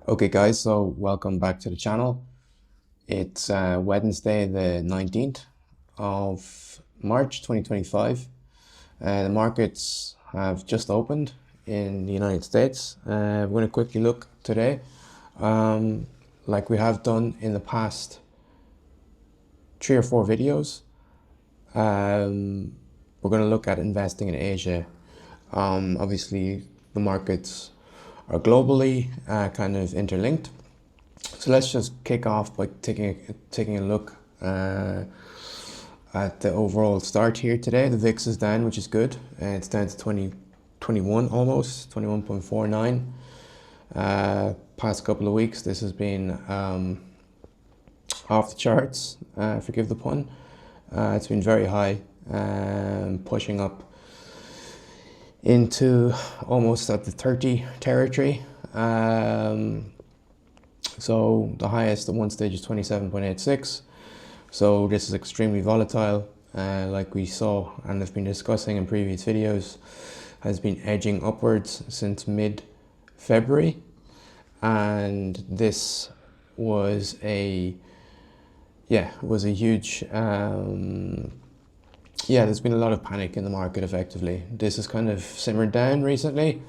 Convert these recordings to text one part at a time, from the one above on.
Okay guys, so welcome back to the channel. It's Wednesday the 19th of March 2025. The markets have just opened in the United States. We're going to quickly look today, like we have done in the past 3 or 4 videos. We're going to look at investing in Asia. Obviously the markets are globally kind of interlinked. So let's just kick off by taking a look at the overall start here today. The VIX is down, which is good. It's down to 21 almost, 21.49. Past couple of weeks, this has been off the charts, forgive the pun. It's been very high, pushing up into almost at the 30 territory. So the highest at one stage is 27.86. So this is extremely volatile, like we saw and have been discussing in previous videos, has been edging upwards since mid-February. And this was a huge, there's been a lot of panic in the market effectively. This has kind of simmered down recently.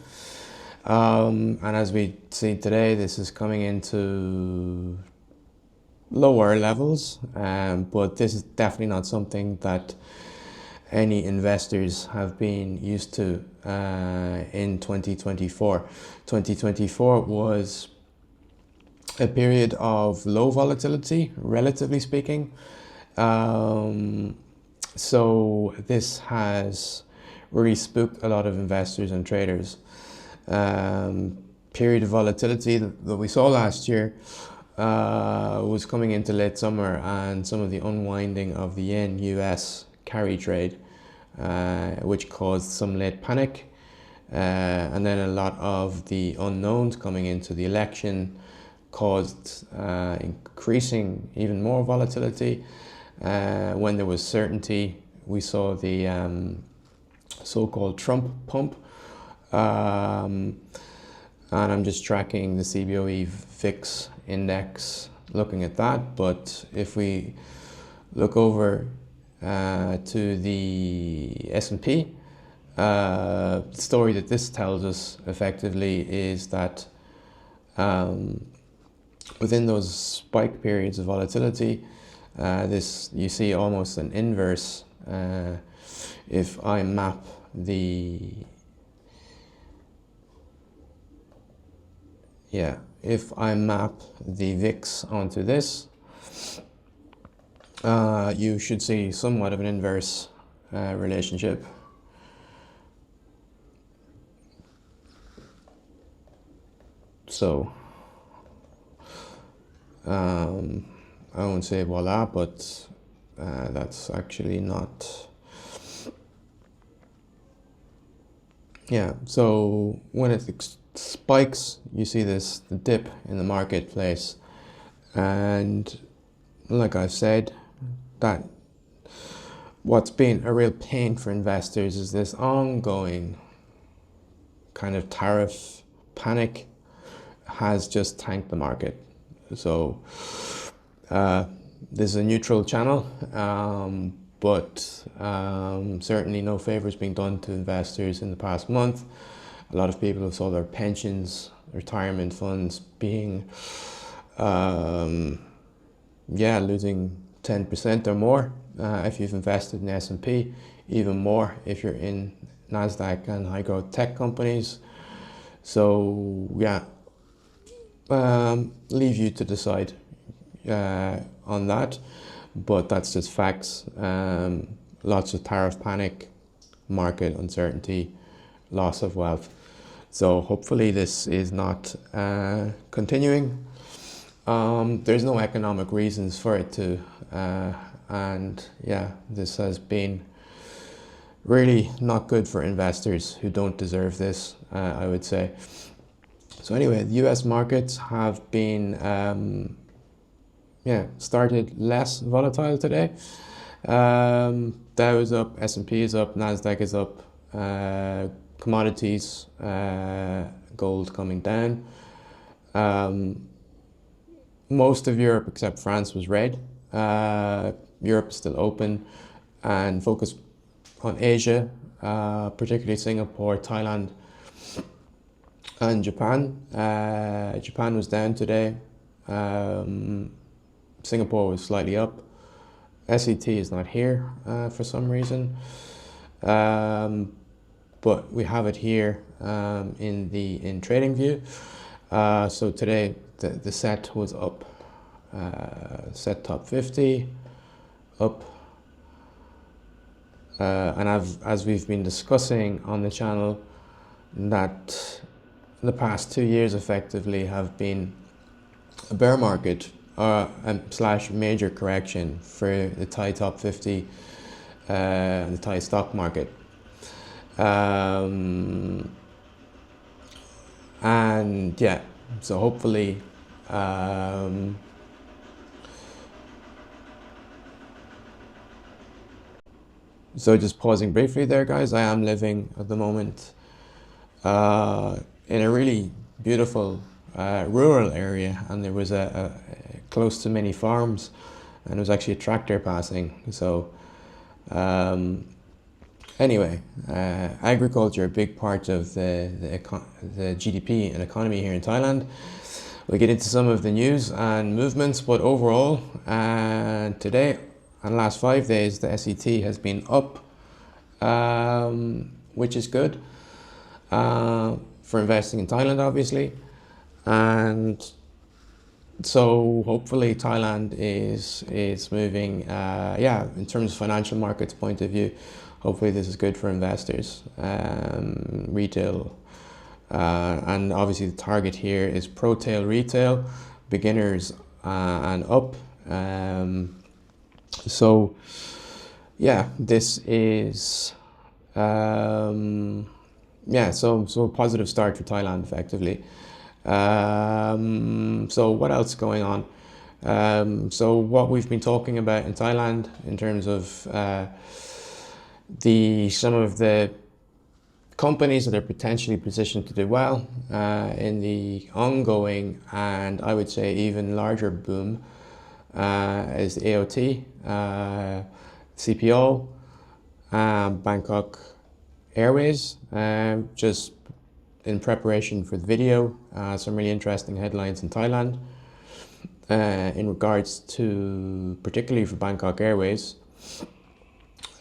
And as we see today, this is coming into lower levels, but this is definitely not something that any investors have been used to in 2024. 2024 was a period of low volatility, relatively speaking. So this has really spooked a lot of investors and traders. Period of volatility that we saw last year was coming into late summer, and some of the unwinding of the yen-US carry trade, which caused some late panic, and then a lot of the unknowns coming into the election caused increasing even more volatility. When there was certainty, we saw the so-called Trump pump. And I'm just tracking the CBOE VIX index, looking at that. But if we look over to the S&P, the story that this tells us effectively is that within those spike periods of volatility, you see almost an inverse. If I map the VIX onto this, you should see somewhat of an inverse relationship. So I won't say voila, but that's actually not. Yeah, so when it spikes, you see the dip in the marketplace, and like I've said, that what's been a real pain for investors is this ongoing kind of tariff panic has just tanked the market. So this is a neutral channel, but certainly no favors being done to investors in the past month. A lot of people have saw their pensions, retirement funds being, losing 10% or more if you've invested in S&P, even more if you're in NASDAQ and high growth tech companies. So leave you to decide on that, but that's just facts. Lots of tariff panic, market uncertainty, loss of wealth. So hopefully this is not continuing. There's no economic reasons for it to, and this has been really not good for investors who don't deserve this, I would say. So anyway, the US markets have been started less volatile today. Dow is up, S&P is up, NASDAQ is up, commodities, gold coming down. Most of Europe except France was red. Europe is still open and focused on Asia, particularly Singapore, Thailand, and Japan. Japan was down today. Singapore was slightly up. SET is not here for some reason, but we have it here in trading view. So today the set was up, set top 50 up, and as we've been discussing on the channel, that the past 2 years effectively have been a bear market slash major correction for the Thai top 50 and the Thai stock market. And yeah, so hopefully so just pausing briefly there, guys, I am living at the moment in a really beautiful rural area, and there was a close to many farms, and there was actually a tractor passing. So anyway, agriculture, a big part of the GDP and economy here in Thailand. We'll get into some of the news and movements, but overall, today and last 5 days, the SET has been up, which is good for investing in Thailand, obviously. And so hopefully Thailand is moving, yeah, in terms of financial markets point of view, hopefully this is good for investors, retail, and obviously the target here is pro-tail retail, beginners and up. So yeah, this is yeah, so a positive start for Thailand effectively. So what else going on? So what we've been talking about in Thailand in terms of some of the companies that are potentially positioned to do well in the ongoing, and I would say even larger boom, is the AOT, CPO, Bangkok Airways. Just in preparation for the video, some really interesting headlines in Thailand in regards to, particularly for Bangkok Airways.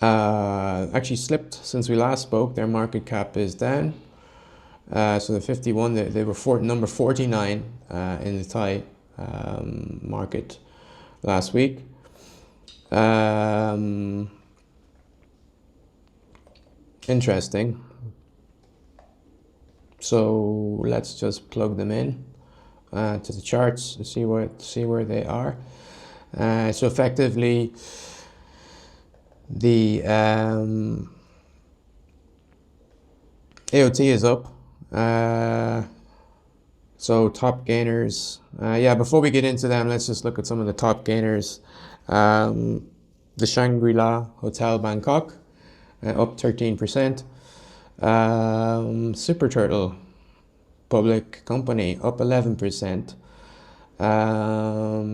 Actually slipped since we last spoke. Their market cap is down. So the 51, they were number 49 in the Thai market last week. Interesting. So let's just plug them in to the charts to see where they are. So effectively, the AOT is up. So top gainers. Yeah, before we get into them, let's just look at some of the top gainers. The Shangri-La Hotel Bangkok, up 13%. Super Turtle public company, up 11%.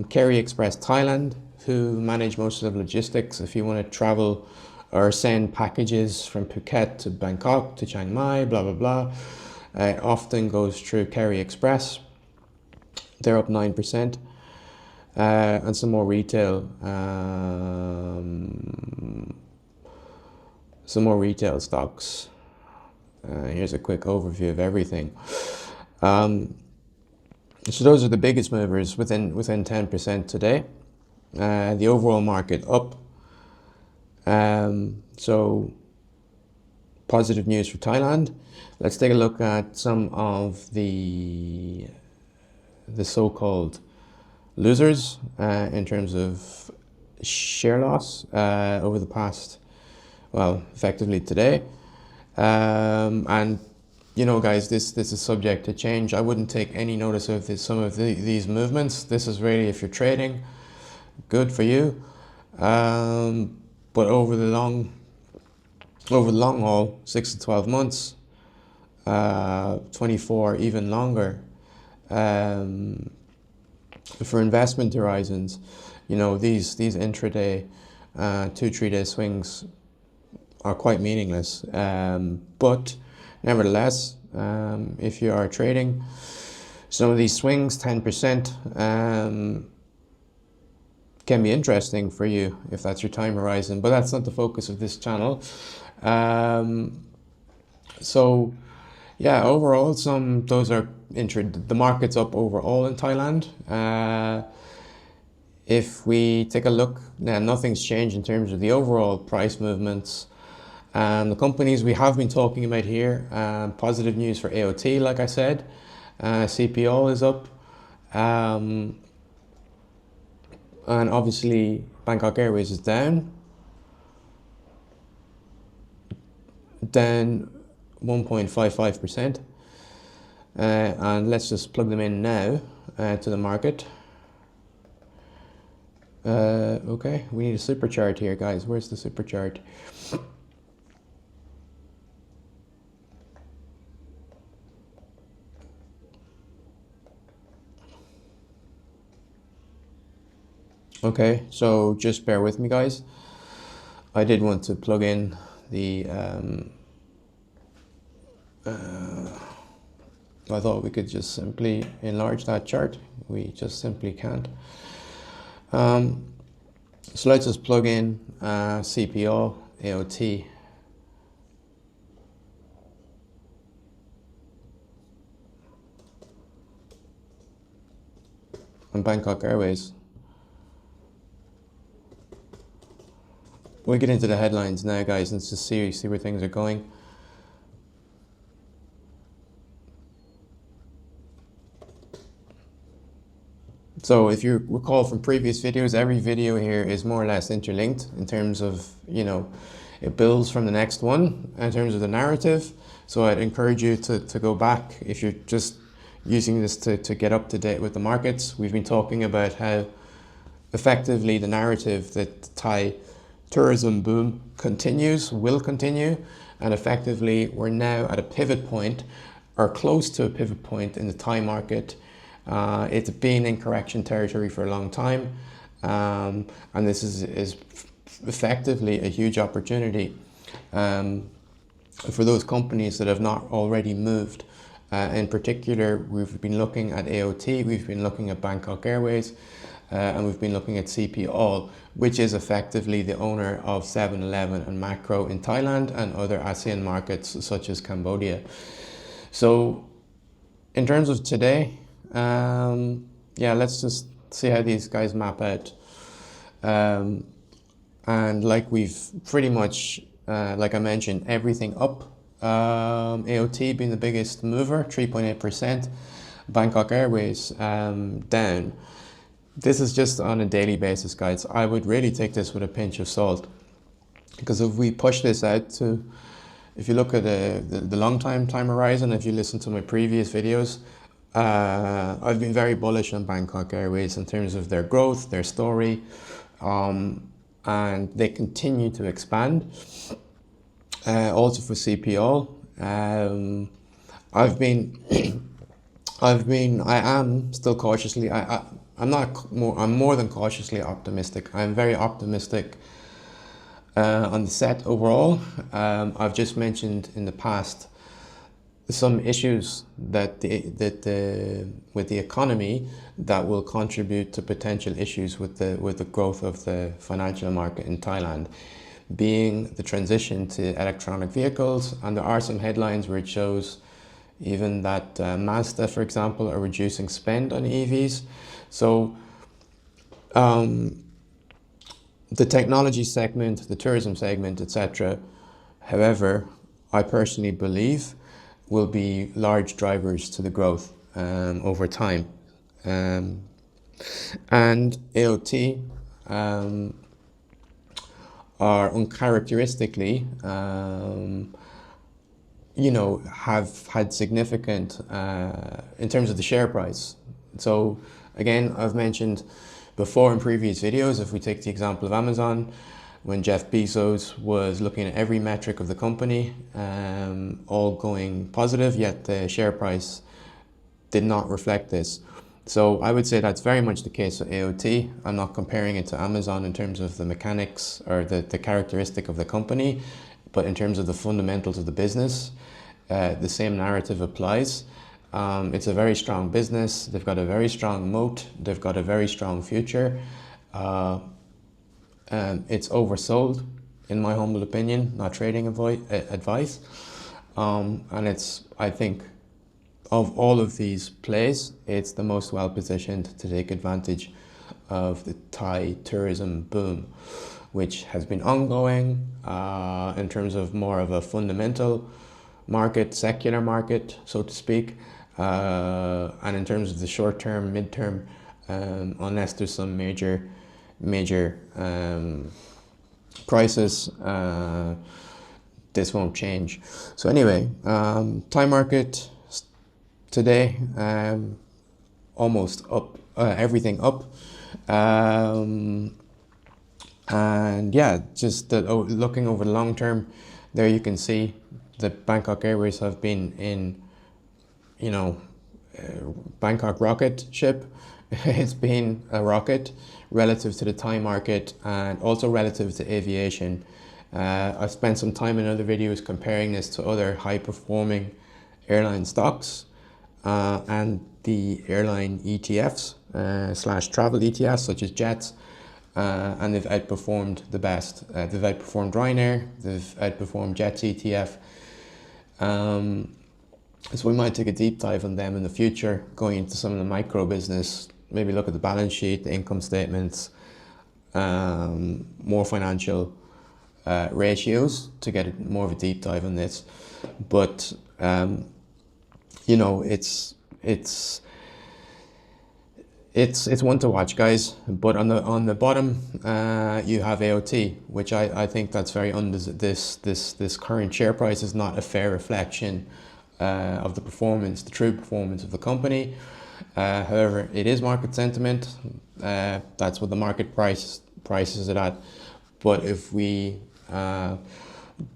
Kerry Express Thailand, who manage most of the logistics if you want to travel or send packages from Phuket to Bangkok to Chiang Mai, blah, blah, blah. It often goes through Kerry Express. They're up 9%. And some more retail, stocks. Here's a quick overview of everything. So those are the biggest movers within 10% today. The overall market up. So positive news for Thailand. Let's take a look at some of the so-called losers in terms of share loss over the past, well, effectively today. And you know, guys, this is subject to change. I wouldn't take any notice of some of these movements. This is really, if you're trading, good for you. But over the long haul, 6 to 12 months, 24, even longer, For investment horizons, you know, these intraday, 2-3 day swings are quite meaningless. But nevertheless, if you are trading, some of these swings, 10%, can be interesting for you if that's your time horizon, but that's not the focus of this channel. So yeah, overall, those are the market's up overall in Thailand. If we take a look, now nothing's changed in terms of the overall price movements. The companies we have been talking about here, positive news for AOT, like I said, CPO is up, and obviously Bangkok Airways is down 1.55%. And let's just plug them in now to the market. Okay, we need a super chart here, guys. Where's the super chart? Okay, so just bear with me, guys. I did want to plug in the I thought we could just simply enlarge that chart. We just simply can't. So let's just plug in CPO, AOT. And Bangkok Airways. We'll get into the headlines now, guys, and just see where things are going. So if you recall from previous videos, every video here is more or less interlinked in terms of, you know, it builds from the next one in terms of the narrative. So I'd encourage you to go back if you're just using this to get up to date with the markets. We've been talking about how effectively the narrative that the Thai tourism boom will continue, and effectively we're now at a pivot point or close to a pivot point in the Thai market. It's been in correction territory for a long time, and this is effectively a huge opportunity for those companies that have not already moved. In particular, we've been looking at AOT, we've been looking at Bangkok Airways, and we've been looking at CPO, which is effectively the owner of 7-Eleven and Macro in Thailand and other ASEAN markets such as Cambodia. So in terms of today, yeah, let's just see how these guys map out. And like we've pretty much, like I mentioned, everything up. AOT being the biggest mover, 3.8%. Bangkok Airways down. This is just on a daily basis, guys. I would really take this with a pinch of salt, because if we push this out to, if you look at the long time horizon, if you listen to my previous videos, I've been very bullish on Bangkok Airways in terms of their growth, their story, and they continue to expand. Also for CPO, I am still cautiously, I'm more than cautiously optimistic. I'm very optimistic on the set overall. I've just mentioned in the past some issues with the economy that will contribute to potential issues with the growth of the financial market in Thailand, being the transition to electronic vehicles. And there are some headlines where it shows even that Mazda, for example, are reducing spend on EVs. So the technology segment, the tourism segment, etc., however, I personally believe will be large drivers to the growth over time. And AOT are uncharacteristically, you know, have had significant, in terms of the share price. So again, I've mentioned before in previous videos, if we take the example of Amazon, when Jeff Bezos was looking at every metric of the company, all going positive, yet the share price did not reflect this. So I would say that's very much the case with AOT. I'm not comparing it to Amazon in terms of the mechanics or the characteristic of the company, but in terms of the fundamentals of the business, the same narrative applies. It's a very strong business. They've got a very strong moat. They've got a very strong future. It's oversold, in my humble opinion, not trading advice. And it's, I think, of all of these plays, it's the most well positioned to take advantage of the Thai tourism boom, which has been ongoing in terms of more of a fundamental market, secular market, so to speak. And in terms of the short term, mid-term, unless there's some major crisis, this won't change. So anyway, Thai market today, almost up, everything up. And yeah, just looking over the long term, there you can see that Bangkok Airways have been in, Bangkok rocket ship. It's been a rocket relative to the Thai market and also relative to aviation. I've spent some time in other videos comparing this to other high performing airline stocks and the airline ETFs / travel ETFs such as jets, and they've outperformed the best. They've outperformed Ryanair, they've outperformed Jets ETF. So we might take a deep dive on them in the future, going into some of the micro business, maybe look at the balance sheet, the income statements, more financial ratios to get more of a deep dive on this. But it's one to watch, guys. But on the bottom, you have AOT, which I think that's very this current share price is not a fair reflection of the true performance of the company. However, it is market sentiment. That's what the market prices it at. But if we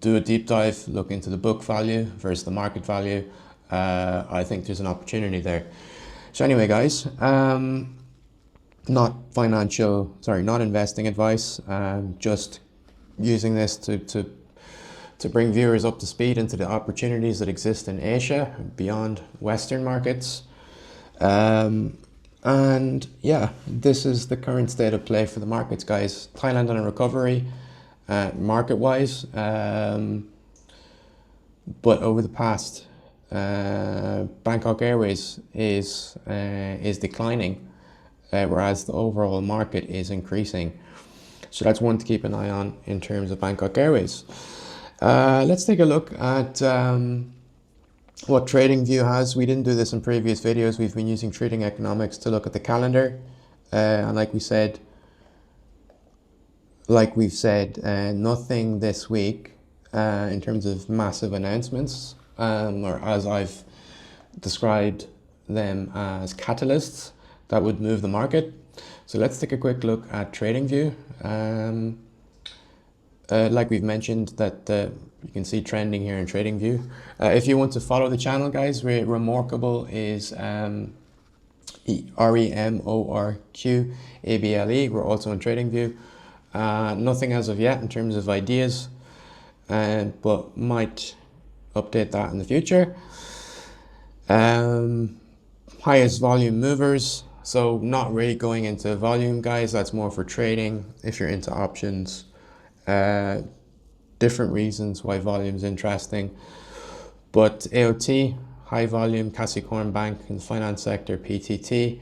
do a deep dive, look into the book value versus the market value, I think there's an opportunity there. So anyway, guys, not investing advice, just using this to bring viewers up to speed into the opportunities that exist in Asia beyond Western markets. And yeah, this is the current state of play for the markets, guys. Thailand on a recovery, market-wise, but over the past, Bangkok Airways is declining, whereas the overall market is increasing. So that's one to keep an eye on in terms of Bangkok Airways. Let's take a look at what TradingView has. We didn't do this in previous videos. We've been using Trading Economics to look at the calendar, and like we've said, nothing this week in terms of massive announcements, or as I've described them as catalysts that would move the market. So let's take a quick look at TradingView. Like we've mentioned, that you can see trending here in TradingView. If you want to follow the channel, guys, Remarkable is REMORQABLE. We're also on TradingView. Nothing as of yet in terms of ideas, but might update that in the future. Highest volume movers. So not really going into volume, guys. That's more for trading if you're into options. Different reasons why volume is interesting, but AOT, high volume, Kasikorn Bank in the finance sector, PTT,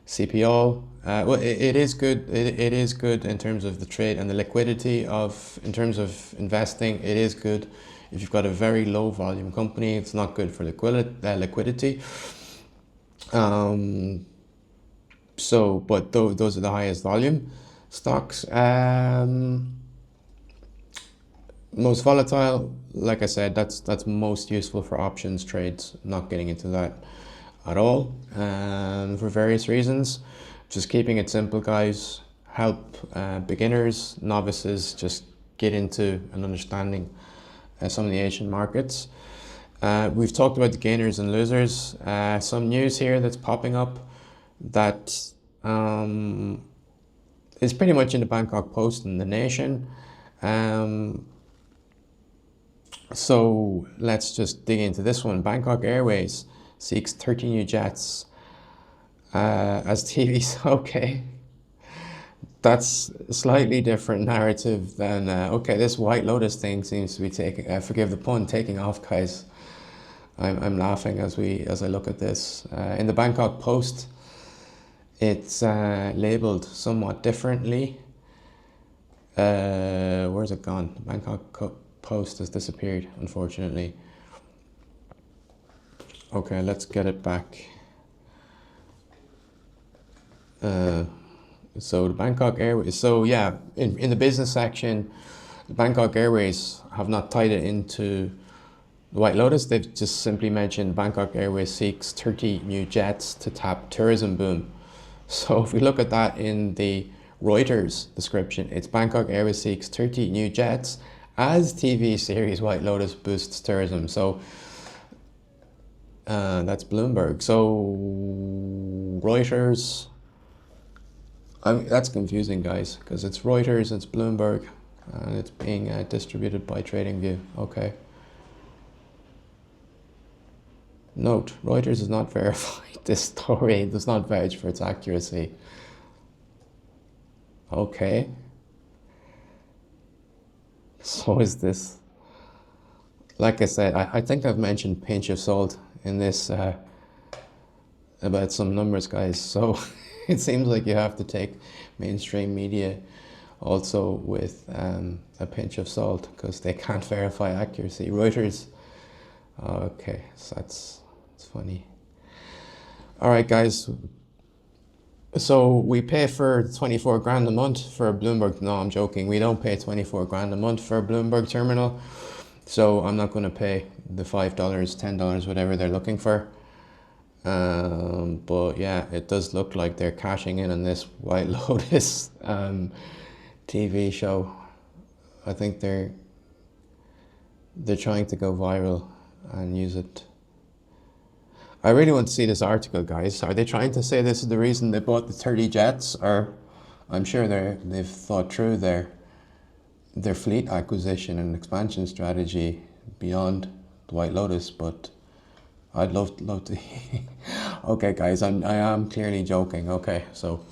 CPO. Well, it is good. It is good in terms of the trade and the liquidity in terms of investing. It is good. If you've got a very low volume company, it's not good for liquidity. But those are the highest volume stocks. Most volatile, like I said, that's most useful for options trades. Not getting into that at all, for various reasons. Just keeping it simple, guys. Help beginners, novices, just get into an understanding some of the Asian markets. We've talked about the gainers and losers. Some news here that's popping up that is pretty much in the Bangkok Post and the Nation. So let's just dig into this one. Bangkok Airways seeks 30 new jets as TVs. Okay, that's a slightly different narrative than okay. This White Lotus thing seems to be taking. Forgive the pun, taking off, guys. I'm laughing as I look at this. In the Bangkok Post, it's labeled somewhat differently. Where's it gone? The Bangkok Post has disappeared, unfortunately. Okay, let's get it back. So the Bangkok Airways. So yeah, in the business section, the Bangkok Airways have not tied it into the White Lotus. They've just simply mentioned Bangkok Airways seeks 30 new jets to tap tourism boom. So if we look at that in the Reuters description, it's Bangkok Airways seeks 30 new jets as TV series White Lotus boosts tourism. So that's Bloomberg. So Reuters, that's confusing, guys, because it's Reuters, it's Bloomberg, and it's being distributed by TradingView. Okay. Note, Reuters has not verified this story. It does not vouch for its accuracy. Okay. So is this, like I said, I think I've mentioned pinch of salt in this about some numbers, guys. So it seems like you have to take mainstream media also with a pinch of salt, because they can't verify accuracy. Reuters, okay, so that's funny. All right, guys. So we pay for 24 grand a month for a Bloomberg. No, I'm joking. We don't pay 24 grand a month for a Bloomberg terminal. So I'm not going to pay the $5, $10, whatever they're looking for. But yeah, it does look like they're cashing in on this White Lotus TV show. I think they're trying to go viral and use it. I really want to see this article, guys. Are they trying to say this is the reason they bought the 30 jets? Or I'm sure they've thought through their fleet acquisition and expansion strategy beyond the White Lotus, but I'd love to. Okay, guys, I am clearly joking. Okay, so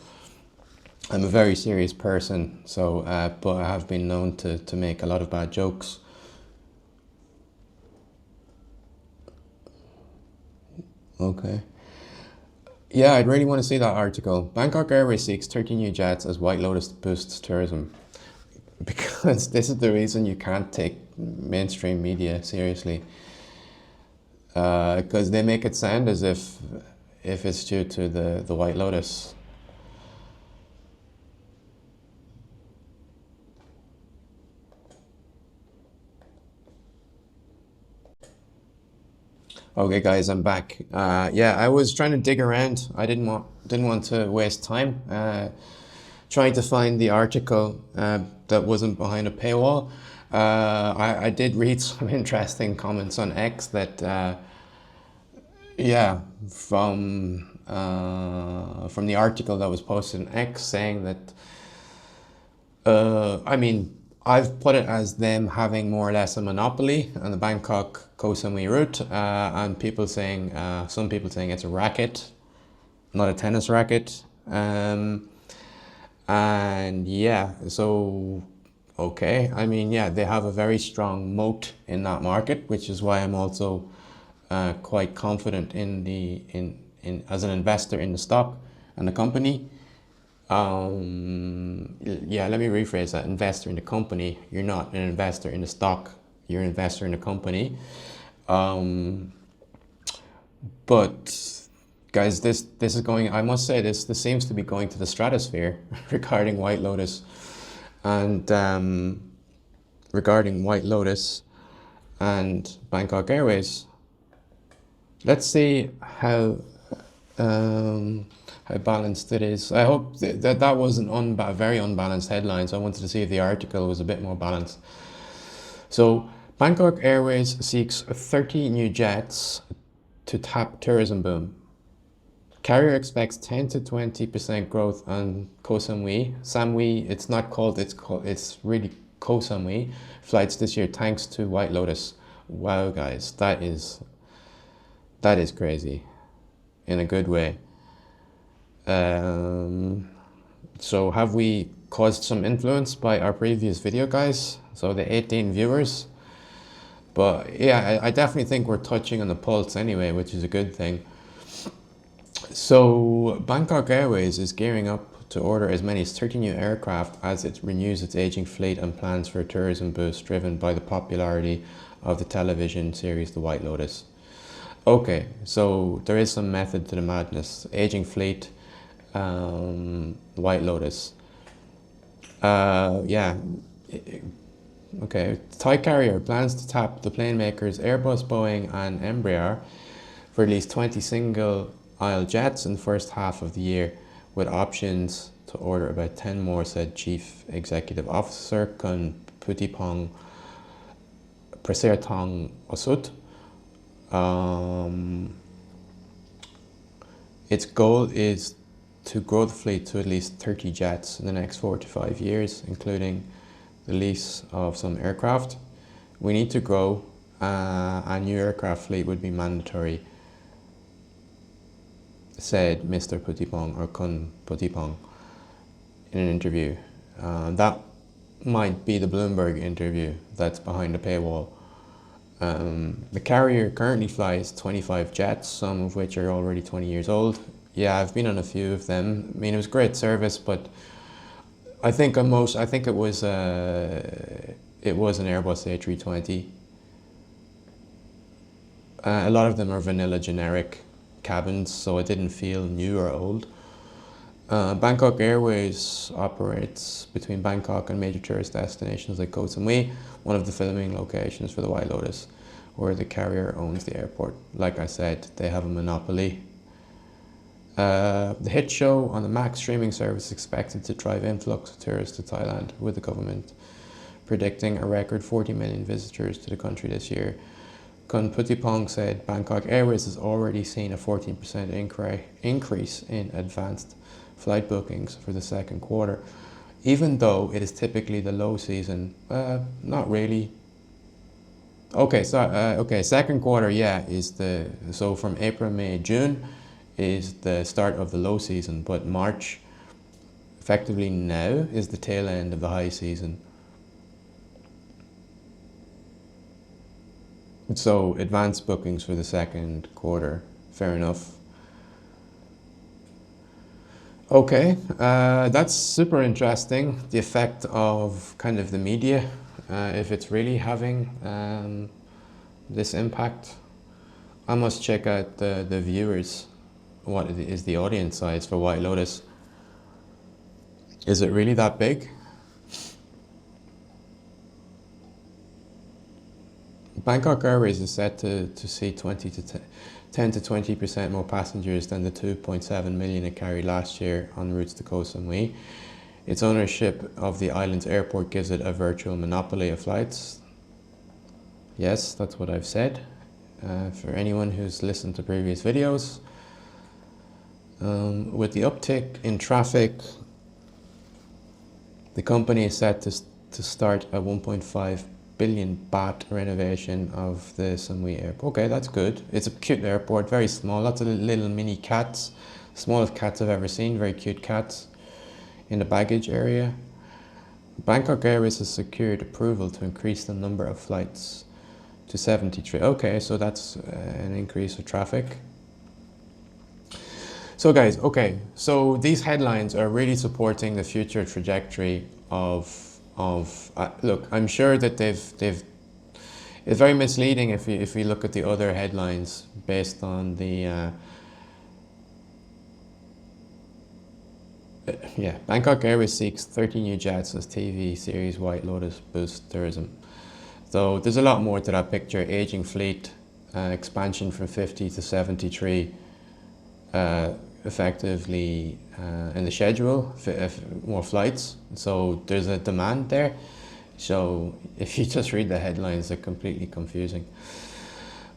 I'm a very serious person, so but I have been known to make a lot of bad jokes. Okay. Yeah, I'd really want to see that article. Bangkok Airways seeks 30 new jets as White Lotus boosts tourism. Because this is the reason you can't take mainstream media seriously. Because they make it sound as if it's due to the White Lotus. Okay, guys, I'm back. Yeah, I was trying to dig around. I didn't want to waste time trying to find the article that wasn't behind a paywall. I did read some interesting comments on X that, yeah, from the article that was posted on X saying that, I mean, I've put it as them having more or less a monopoly on the Bangkok Koh Samui route, and people saying, some people saying it's a racket, not a tennis racket, and yeah, so okay, I mean, yeah, they have a very strong moat in that market, which is why I'm also quite confident in as an investor in the stock and the company. Yeah, let me rephrase that. Investor in the company. You're not an investor in the stock. You're an investor in the company. But guys, this is going. I must say this seems to be going to the stratosphere regarding White Lotus, and regarding White Lotus and Bangkok Airways. Let's see how balanced it is. I hope that wasn't very unbalanced headlines. I wanted to see if the article was a bit more balanced. So Bangkok Airways seeks 30 new jets to tap tourism boom. Carrier expects 10 to 20% growth on Koh Samui. Samui, it's really Koh Samui flights this year thanks to White Lotus. Wow, guys, that is crazy in a good way. So have we caused some influence by our previous video, guys? So the 18 viewers. But yeah, I definitely think we're touching on the pulse anyway, which is a good thing. So Bangkok Airways is gearing up to order as many as 30 new aircraft as it renews its aging fleet and plans for a tourism boost driven by the popularity of the television series The White Lotus. Okay, so there is some method to the madness. Aging fleet, White Lotus. Yeah. Okay, Thai Carrier plans to tap the plane makers Airbus, Boeing and Embraer for at least 20 single-aisle jets in the first half of the year, with options to order about 10 more, said Chief Executive Officer Kun Putipong Prasertong Osut. Its goal is to grow the fleet to at least 30 jets in the next 4 to 5 years, including the lease of some aircraft. We need to grow. A new aircraft fleet would be mandatory, said Mr. Putipong or Kun Putipong in an interview. That might be the Bloomberg interview that's behind the paywall. The carrier currently flies 25 jets, some of which are already 20 years old. Yeah, I've been on a few of them. I mean, it was great service, but I think it was an Airbus A320. A lot of them are vanilla generic cabins, so it didn't feel new or old. Bangkok Airways operates between Bangkok and major tourist destinations like Koh Samui, one of the filming locations for the White Lotus, where the carrier owns the airport. Like I said, they have a monopoly. The hit show on the Max streaming service is expected to drive influx of tourists to Thailand, with the government predicting a record 40 million visitors to the country this year. Kun Putipong said Bangkok Airways has already seen a 14% increase in advanced flight bookings for the second quarter, even though it is typically the low season. Not really. Okay, so second quarter, yeah, so from April, May, June is the start of the low season, but March, effectively now, is the tail end of the high season. So advanced bookings for the second quarter, fair enough. Okay, that's super interesting, the effect of kind of the media, if it's really having this impact. I must check out the viewers. What is the audience size for White Lotus? Is it really that big? Bangkok Airways is set to see 10 to 20% more passengers than the 2.7 million it carried last year on routes to Koh Samui. Its ownership of the island's airport gives it a virtual monopoly of flights. Yes, that's what I've said. For anyone who's listened to previous videos. With the uptick in traffic, the company is set to start a 1.5 billion baht renovation of the Samui airport. Okay, that's good. It's a cute airport, very small, lots of little mini cats, smallest cats I've ever seen, very cute cats in the baggage area. Bangkok Airways has secured approval to increase the number of flights to 73. Okay, so that's an increase of traffic. So guys, okay, so these headlines are really supporting the future trajectory of look, I'm sure that it's very misleading if we look at the other headlines based on the yeah, Bangkok Airways seeks 30 new jets as TV series White Lotus boosts tourism. So there's a lot more to that picture. Aging fleet, expansion from 50 to 73, effectively in the schedule, more flights. So there's a demand there. So if you just read the headlines, they're completely confusing.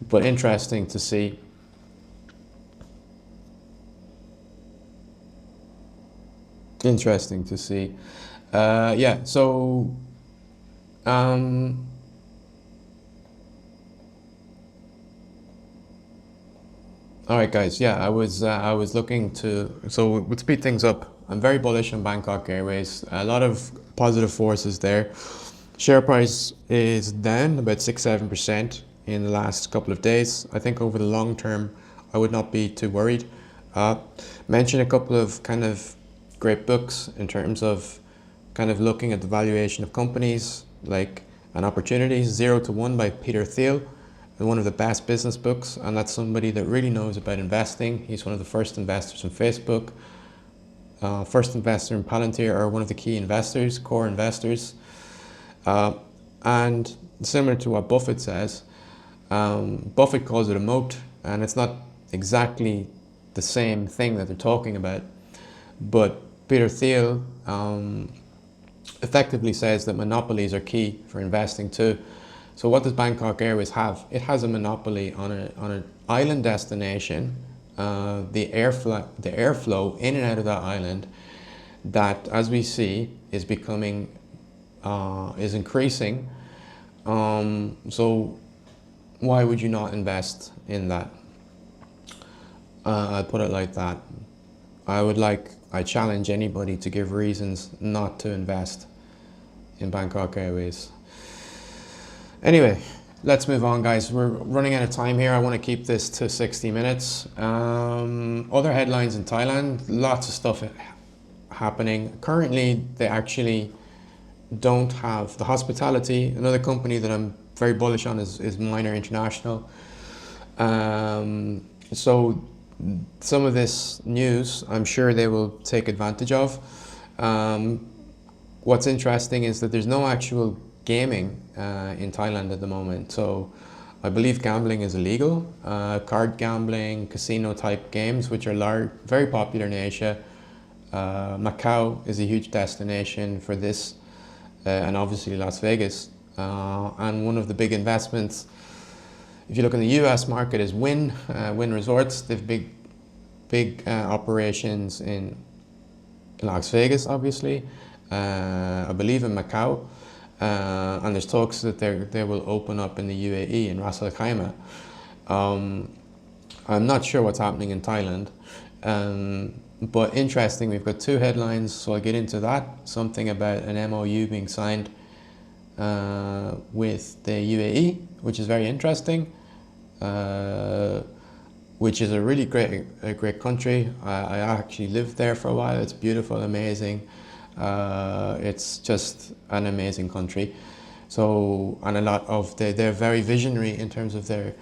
But interesting to see. Interesting to see. Yeah, so um, all right, guys. Yeah, I was looking to, so we'll speed things up. I'm very bullish on Bangkok Airways. A lot of positive forces there. Share price is down about 6-7% in the last couple of days. I think over the long term, I would not be too worried. Uh, Mention a couple of kind of great books in terms of kind of looking at the valuation of companies, like An Opportunity, 0 to 1 by Peter Thiel, one of the best business books, and that's somebody that really knows about investing. He's one of the first investors in Facebook, first investor in Palantir, or one of the key investors, core investors. And similar to what Buffett says, Buffett calls it a moat, and it's not exactly the same thing that they're talking about. But Peter Thiel effectively says that monopolies are key for investing too. So what does Bangkok Airways have? It has a monopoly on an island destination, the airflow in and out of that island, that, as we see, is becoming is increasing. So why would you not invest in that? I'd put it like that. I challenge anybody to give reasons not to invest in Bangkok Airways. Anyway, let's move on, guys. We're running out of time here. I want to keep this to 60 minutes. Other headlines in Thailand, lots of stuff happening. Currently, they actually don't have the hospitality. Another company that I'm very bullish on is Minor International. So some of this news, I'm sure they will take advantage of. What's interesting is that there's no actual gaming in Thailand at the moment. So I believe gambling is illegal. Card gambling, casino type games, which are very popular in Asia. Macau is a huge destination for this, and obviously Las Vegas. And one of the big investments, if you look in the US market, is Wynn Resorts. They've big operations in Las Vegas, obviously. I believe in Macau. And there's talks that they will open up in the UAE, in Ras Al Khaimah. I'm not sure what's happening in Thailand. But interesting, we've got two headlines, so I'll get into that. Something about an MOU being signed with the UAE, which is very interesting, which is a really great country. I actually lived there for a while. It's beautiful, amazing. It's just an amazing country. So, and a lot of they're very visionary in terms of their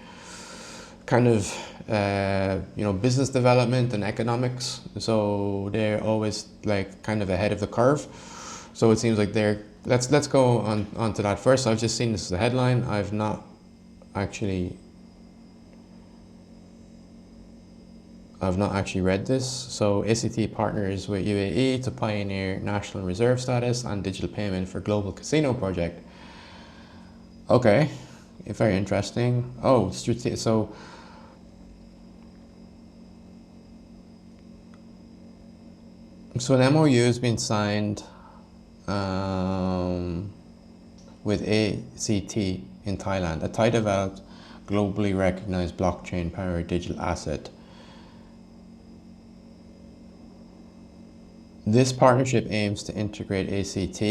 kind of business development and economics. So they're always like kind of ahead of the curve. So it seems like let's go on to that first. I've just seen this as a headline. I've not actually read this. So ACT partners with UAE to pioneer national reserve status and digital payment for global casino project. Okay, very interesting. Oh, so an MOU has been signed with ACT in Thailand, a Thai developed, globally recognized blockchain powered digital asset. This partnership aims to integrate ACT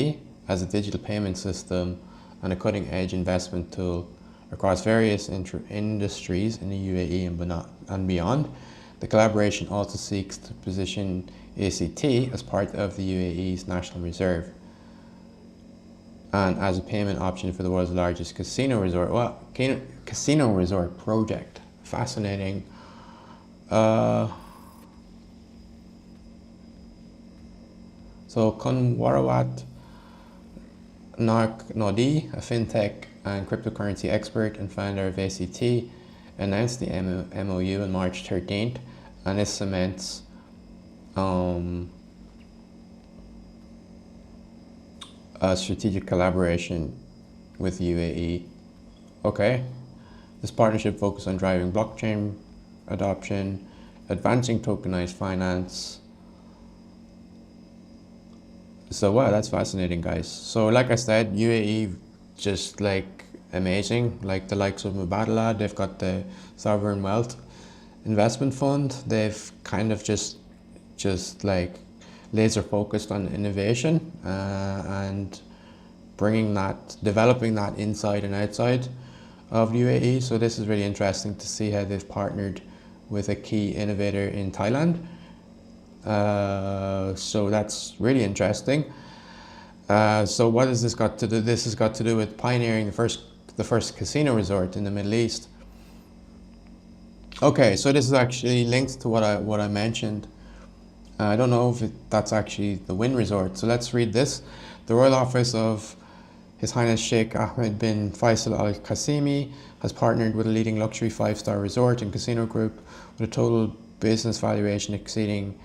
as a digital payment system and a cutting-edge investment tool across various industries in the UAE and beyond. The collaboration also seeks to position ACT as part of the UAE's national reserve and as a payment option for the world's largest casino resort. Well, casino resort project. Fascinating. So Konwarawat Nodi, a fintech and cryptocurrency expert and founder of ACT, announced the MOU on March 13th, and this cements a strategic collaboration with UAE. Okay, this partnership focuses on driving blockchain adoption, advancing tokenized finance. So wow, that's fascinating, guys. So like I said, UAE just like amazing, like the likes of Mubadala, they've got the sovereign wealth investment fund. They've kind of just like laser focused on innovation and bringing that, developing that inside and outside of UAE. So this is really interesting to see how they've partnered with a key innovator in Thailand. So that's really interesting. So what has this got to do? This has got to do with pioneering the first casino resort in the Middle East. Okay, so this is actually linked to what I mentioned. I don't know if that's actually the Wynn Resort. So let's read this. The Royal Office of His Highness Sheikh Ahmed bin Faisal Al Qasimi has partnered with a leading luxury 5-star resort and casino group with a total business valuation exceeding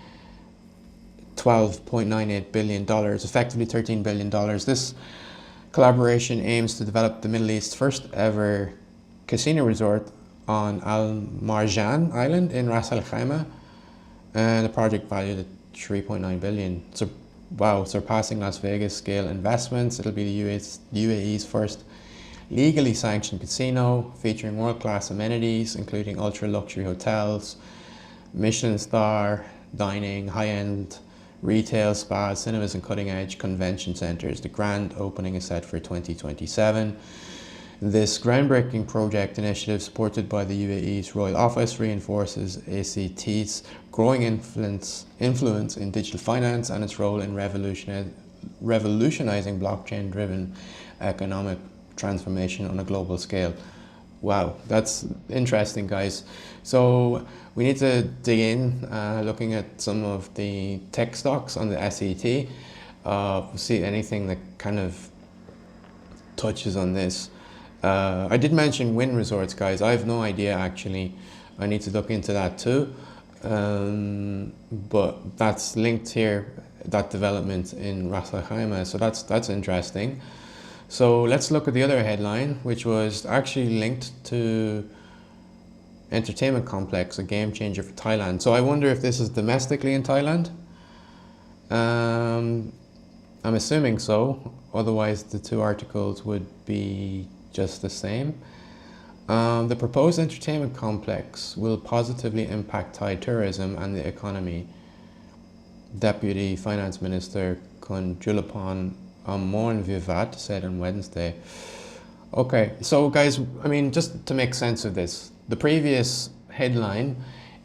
$12.98 billion, effectively $13 billion. This collaboration aims to develop the Middle East's first ever casino resort on Al Marjan Island in Ras Al Khaimah, and the project valued at $3.9 billion. So, wow, surpassing Las Vegas scale investments. It'll be the UAE's first legally sanctioned casino featuring world-class amenities, including ultra-luxury hotels, Michelin star dining, high-end retail, spas, cinemas, and cutting-edge convention centres. The grand opening is set for 2027. This groundbreaking project initiative, supported by the UAE's Royal Office, reinforces ACT's growing influence in digital finance and its role in revolutionizing blockchain-driven economic transformation on a global scale. Wow, that's interesting, guys. So we need to dig in, looking at some of the tech stocks on the SET. See anything that kind of touches on this. I did mention Wynn Resorts, guys. I have no idea, actually. I need to look into that too. But that's linked here, that development in Ras Al Khaimah. So that's interesting. So let's look at the other headline, which was actually linked to entertainment complex, a game changer for Thailand. So I wonder if this is domestically in Thailand. I'm assuming so. Otherwise, the two articles would be just the same. The proposed entertainment complex will positively impact Thai tourism and the economy, Deputy Finance Minister Konjulapon Amorn Vivat said on Wednesday. Okay, so guys, I mean, just to make sense of this, the previous headline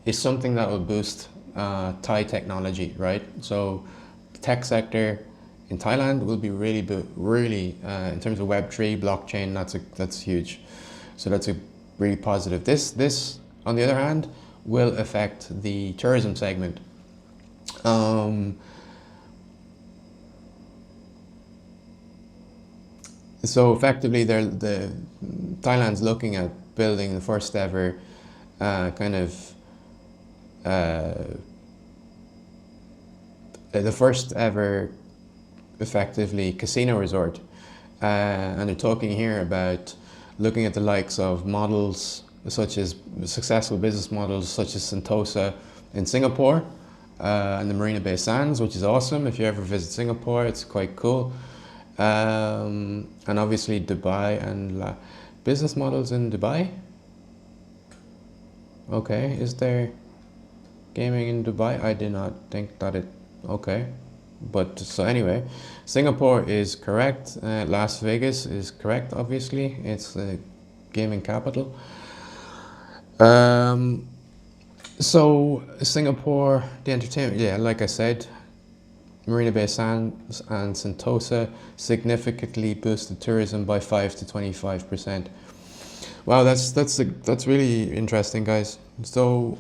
is something that will boost Thai technology, right? So the tech sector in Thailand will be really in terms of Web3, blockchain, that's huge. So that's a really positive. This, on the other hand, will affect the tourism segment. So effectively, the Thailand's looking at building the first ever effectively casino resort, and they're talking here about looking at the likes of models such as successful business models such as Sentosa in Singapore, and the Marina Bay Sands, which is awesome. If you ever visit Singapore, it's quite cool. And obviously Dubai and business models in Dubai. Okay, is there gaming in Dubai? I did not think that it, okay. But so anyway, Singapore is correct. Las Vegas is correct, obviously. It's the gaming capital. So Singapore, the entertainment, yeah, like I said, Marina Bay Sands and Sentosa significantly boosted tourism by 5 to 25%. Wow, that's really interesting, guys. So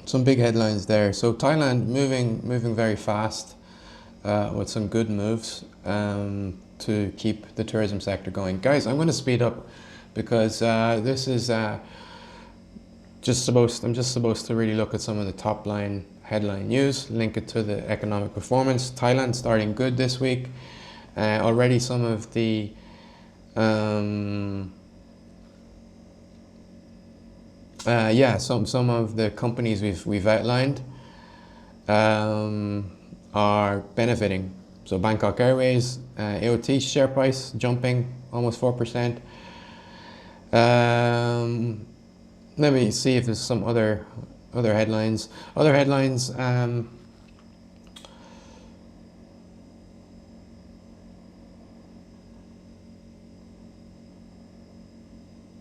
some big headlines there. So Thailand moving very fast with some good moves to keep the tourism sector going. Guys, I'm going to speed up because this is I'm just supposed to really look at some of the top line headline news, link it to the economic performance. Thailand starting good this week. Already some of the some of the companies we've outlined are benefiting. So Bangkok Airways, AOT share price jumping almost 4%. Let me see if there's some other headlines. Other headlines.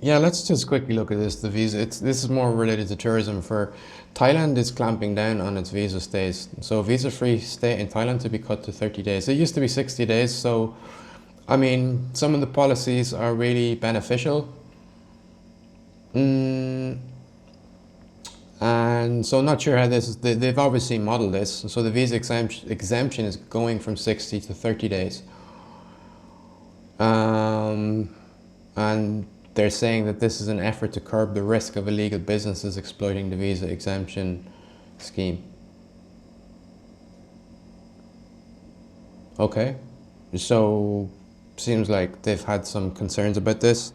Yeah, let's just quickly look at this. The visa. This is more related to tourism. For Thailand is clamping down on its visa stays. So visa-free stay in Thailand to be cut to 30 days. It used to be 60 days. So, I mean, some of the policies are really beneficial. And so I'm not sure how this is, they've obviously modeled this. So the visa exemption is going from 60 to 30 days. And they're saying that this is an effort to curb the risk of illegal businesses exploiting the visa exemption scheme. Okay, so seems like they've had some concerns about this.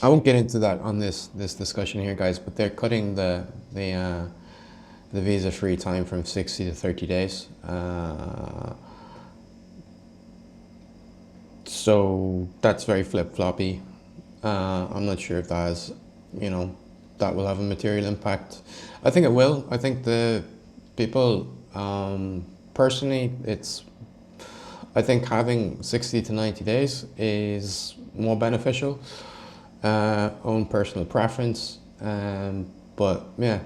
I won't get into that on this discussion here, guys, but they're cutting the visa-free time from 60 to 30 days. So that's very flip-floppy. I'm not sure if that has, that will have a material impact. I think it will. I think the people, personally, I think having 60 to 90 days is more beneficial. Own personal preference, but yeah,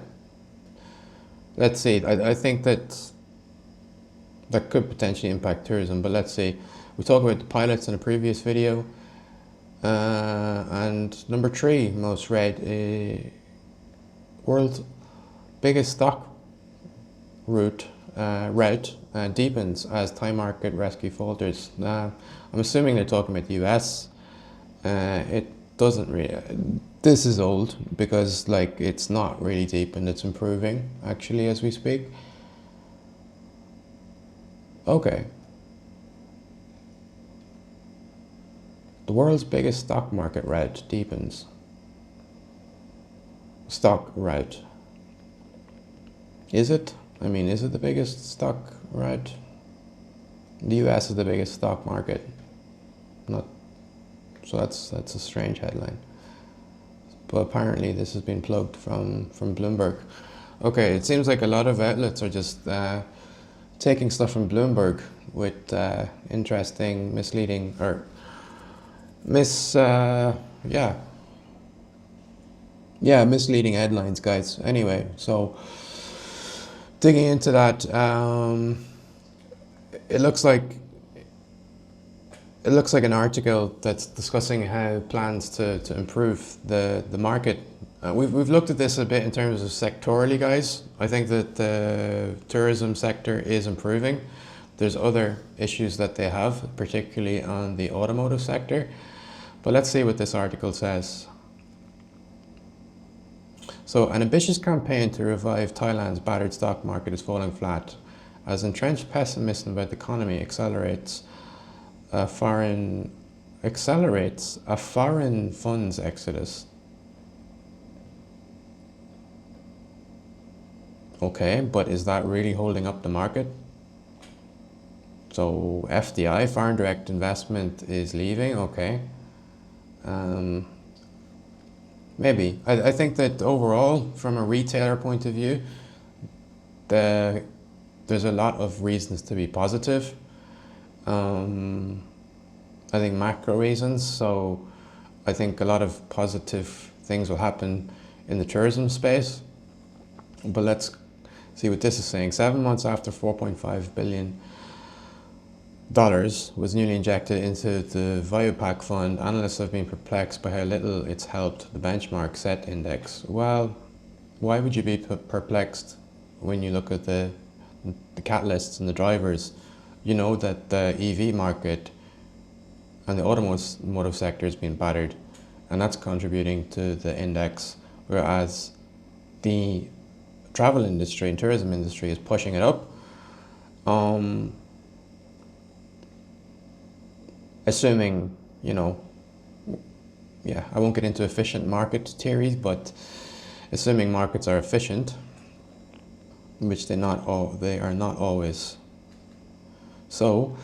let's see. I think that could potentially impact tourism, but let's see. We talked about the pilots in a previous video, and number 3 most read, world's biggest stock route deepens as Thai market rescue falters. I'm assuming they're talking about the US. It doesn't really, this is old because it's not really deep and it's improving actually as we speak. Okay. The world's biggest stock market route deepens. Stock route. Is it? I mean, is it the biggest stock route? The US is the biggest stock market. Not. So that's a strange headline. But apparently this has been plugged from Bloomberg. Okay, it seems like a lot of outlets are just taking stuff from Bloomberg with interesting, misleading, or misleading headlines, guys. Anyway, so digging into that, it looks like an article that's discussing how plans to improve the market. We've looked at this a bit in terms of sectorally, guys. I think that the tourism sector is improving. There's other issues that they have, particularly on the automotive sector. But let's see what this article says. So, an ambitious campaign to revive Thailand's battered stock market is falling flat as entrenched pessimism about the economy accelerates a foreign funds exodus. Okay, but is that really holding up the market? So FDI, foreign direct investment, is leaving. Okay, maybe. I think that overall, from a retailer point of view, there's a lot of reasons to be positive. I think macro reasons. So I think a lot of positive things will happen in the tourism space. But let's see what this is saying. 7 months after $4.5 billion was newly injected into the Viupac fund, analysts have been perplexed by how little it's helped the benchmark set index. Well, why would you be perplexed when you look at the catalysts and the drivers? You know that the EV market and the automotive sector has been battered. and that's contributing to the index, whereas the travel industry and tourism industry is pushing it up. Assuming, I won't get into efficient market theories, but assuming markets are efficient, which they are not always. So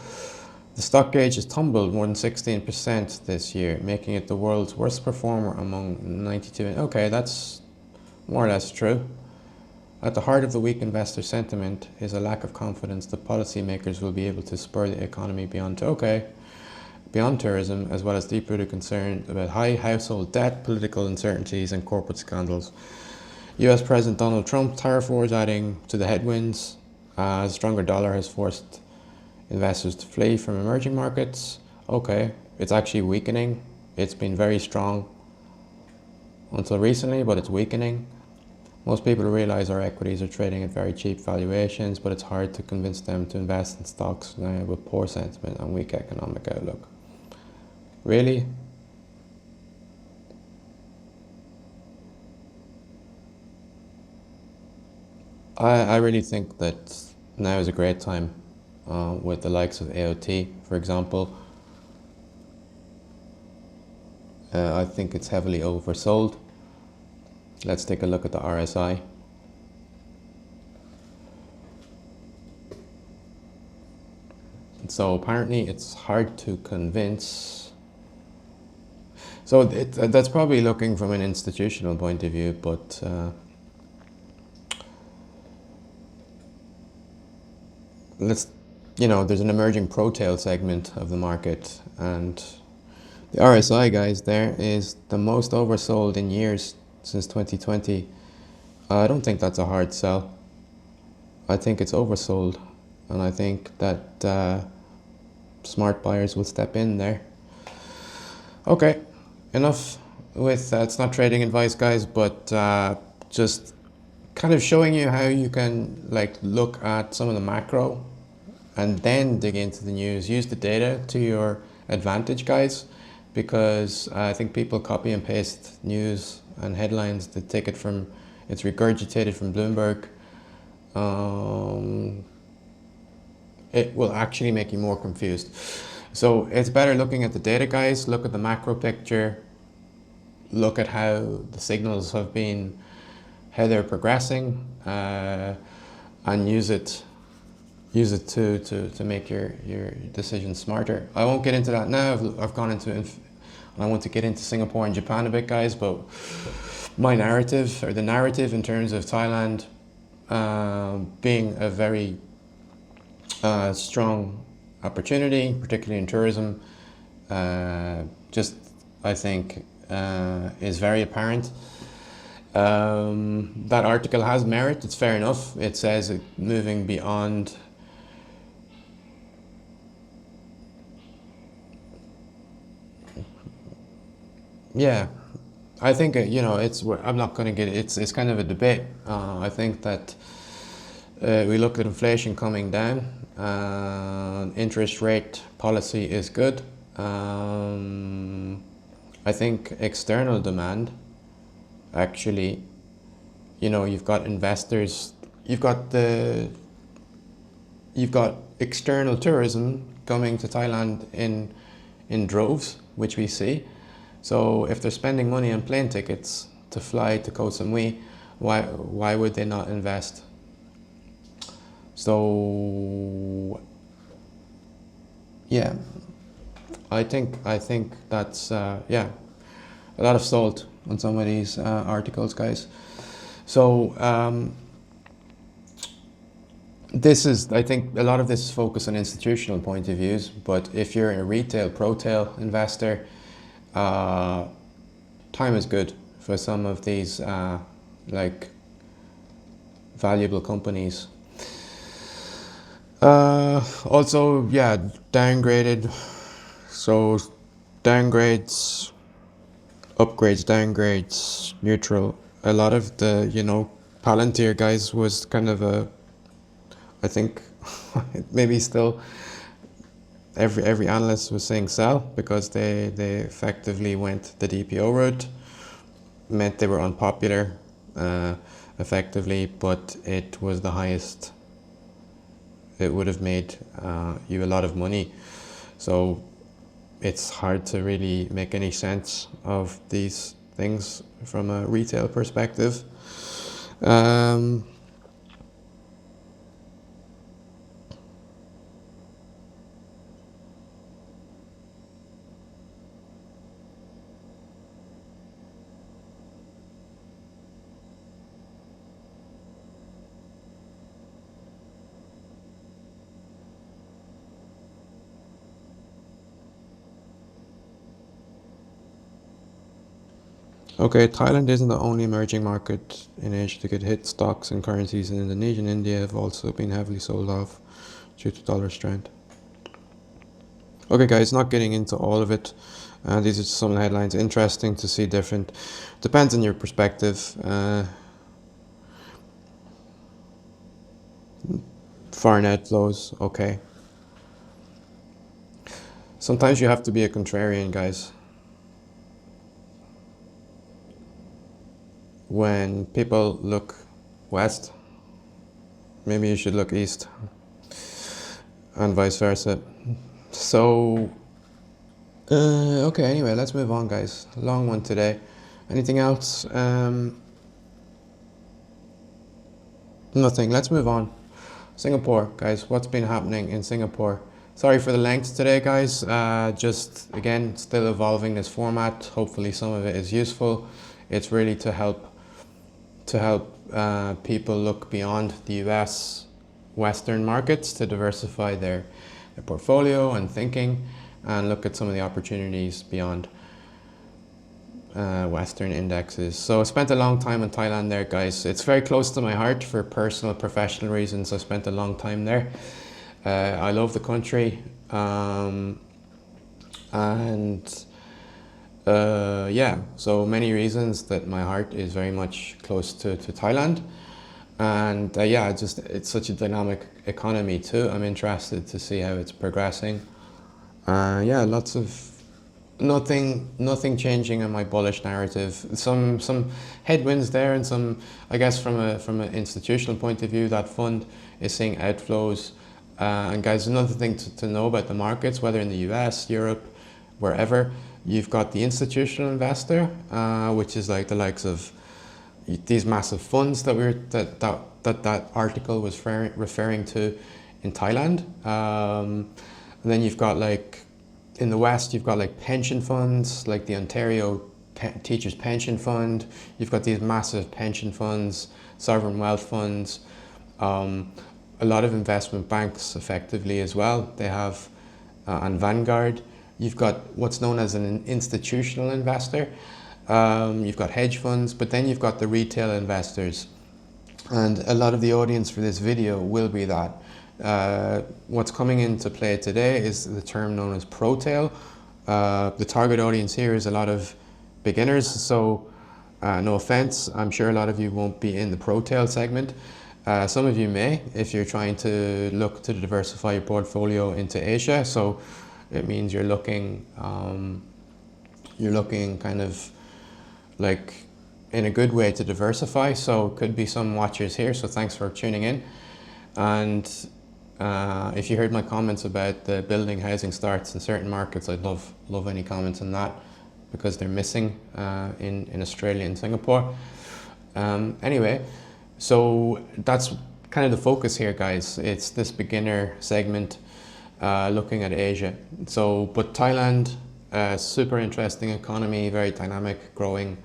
the stock gauge has tumbled more than 16% this year, making it the world's worst performer among 92. Okay, that's more or less true. At the heart of the weak investor sentiment is a lack of confidence that policymakers will be able to spur the economy beyond tourism, as well as deep-rooted concern about high household debt, political uncertainties, and corporate scandals. US President Donald Trump tariff wars adding to the headwinds. A stronger dollar has forced investors to flee from emerging markets. Okay, it's actually weakening. It's been very strong until recently, but it's weakening. Most people realize our equities are trading at very cheap valuations, but it's hard to convince them to invest in stocks with poor sentiment and weak economic outlook. Really? I really think that now is a great time with the likes of AOT, for example. I think it's heavily oversold. Let's take a look at the RSI. So apparently it's hard to convince. So that's probably looking from an institutional point of view, but there's an emerging pro-tail segment of the market, and the RSI, guys, there is the most oversold in years since 2020. I don't think that's a hard sell. I think it's oversold, and I think that smart buyers will step in there. Okay, enough with it's not trading advice, guys, but just kind of showing you how you can look at some of the macro and then dig into the news. Use the data to your advantage, guys, because I think people copy and paste news and headlines. They take it from, it's regurgitated from Bloomberg. It will actually make you more confused. So it's better looking at the data, guys. Look at the macro picture. Look at how the signals have been, how they're progressing, and use it to make your decision smarter. I won't get into that now. I've gone into and I want to get into Singapore and Japan a bit, guys, but my narrative, or the narrative in terms of Thailand being a very strong opportunity, particularly in tourism, I think is very apparent. That article has merit, it's fair enough. It says moving beyond I think I'm not going to get it. It's kind of a debate. I think that we look at inflation coming down. Interest rate policy is good. I think external demand, actually, you've got investors, you've got external tourism coming to Thailand in droves, which we see. So if they're spending money on plane tickets to fly to Koh Samui, why would they not invest? So yeah, I think that's a lot of salt on some of these articles, guys. So I think a lot of this is focused on institutional point of views, but if you're a retail pro-tail investor, time is good for some of these valuable companies. Also, downgraded. So downgrades, upgrades, downgrades, neutral. A lot of the, Palantir, guys, was kind of I think maybe still every analyst was saying sell because they effectively went the DPO route, meant they were unpopular effectively, but it was the highest. It would have made you a lot of money. So it's hard to really make any sense of these things from a retail perspective. Okay, Thailand isn't the only emerging market in Asia to get hit. Stocks and currencies in Indonesia and India have also been heavily sold off due to dollar strength. Okay guys, not getting into all of it. These are just some of the headlines. Interesting to see different. Depends on your perspective. Foreign outflows, okay. Sometimes you have to be a contrarian, guys. When people look west, maybe you should look east, and vice versa. So, okay, anyway, let's move on, guys. Long one today. Anything else? Nothing. Let's move on. Singapore, guys. What's been happening in Singapore? Sorry for the length today, guys. Just, again, still evolving this format. Hopefully some of it is useful. It's really to help people look beyond the US Western markets to diversify their portfolio and thinking, and look at some of the opportunities beyond Western indexes. So I spent a long time in Thailand there, guys. It's very close to my heart for personal, professional reasons. I spent a long time there. I love the country, and yeah, so many reasons that my heart is very much close to Thailand. And yeah, it's such a dynamic economy too. I'm interested to see how it's progressing. Yeah, lots of nothing changing in my bullish narrative. Some headwinds there, and some, I guess, from an institutional point of view, that fund is seeing outflows. And guys, another thing to know about the markets, whether in the US, Europe, wherever, you've got the institutional investor, which is like the likes of these massive funds that article was referring to in Thailand. And then you've got, like, in the West, you've got like pension funds, like the Ontario Teachers Pension Fund. You've got these massive pension funds, sovereign wealth funds, a lot of investment banks effectively as well. They have, and Vanguard. You've got what's known as an institutional investor. You've got hedge funds, but then you've got the retail investors. And a lot of the audience for this video will be that. What's coming into play today is the term known as pro-tail. The target audience here is a lot of beginners, so no offense, I'm sure a lot of you won't be in the pro-tail segment. Some of you may, if you're trying to look to diversify your portfolio into Asia. So it means you're looking kind of like in a good way to diversify. So could be some watchers here, so thanks for tuning in. And if you heard my comments about the building housing starts in certain markets, I'd love any comments on that, because they're missing in Australia and Singapore. Anyway, so that's kind of the focus here, guys. It's this beginner segment looking at Asia. So, but Thailand, super interesting economy, very dynamic, growing.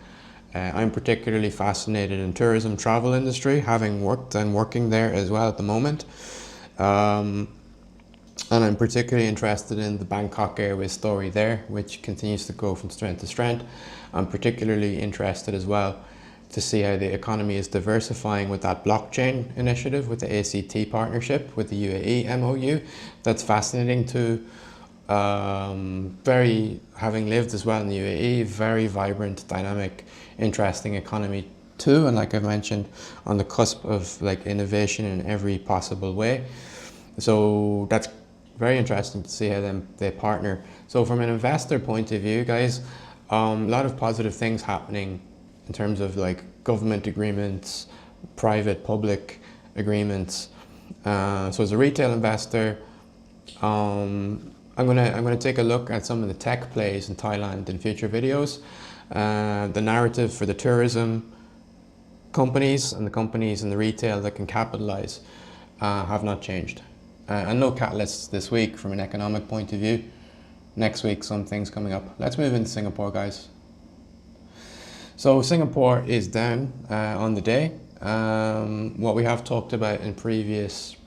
I'm particularly fascinated in tourism travel industry, having worked and working there as well at the moment. And I'm particularly interested in the Bangkok Airways story there, which continues to go from strength to strength. I'm particularly interested as well to see how the economy is diversifying with that blockchain initiative, with the ACT partnership, with the UAE MOU. That's fascinating to having lived as well in the UAE, very vibrant, dynamic, interesting economy too. And like I mentioned, on the cusp of like innovation in every possible way. So that's very interesting to see how they partner. So from an investor point of view, guys, a lot of positive things happening in terms of like government agreements, private public agreements. So as a retail investor, I'm gonna take a look at some of the tech plays in Thailand in future videos. The narrative for the tourism companies and the companies in the retail that can capitalize have not changed. And no catalysts this week from an economic point of view. Next week, some things coming up. Let's move into Singapore, guys. So Singapore is down on the day. What we have talked about in previous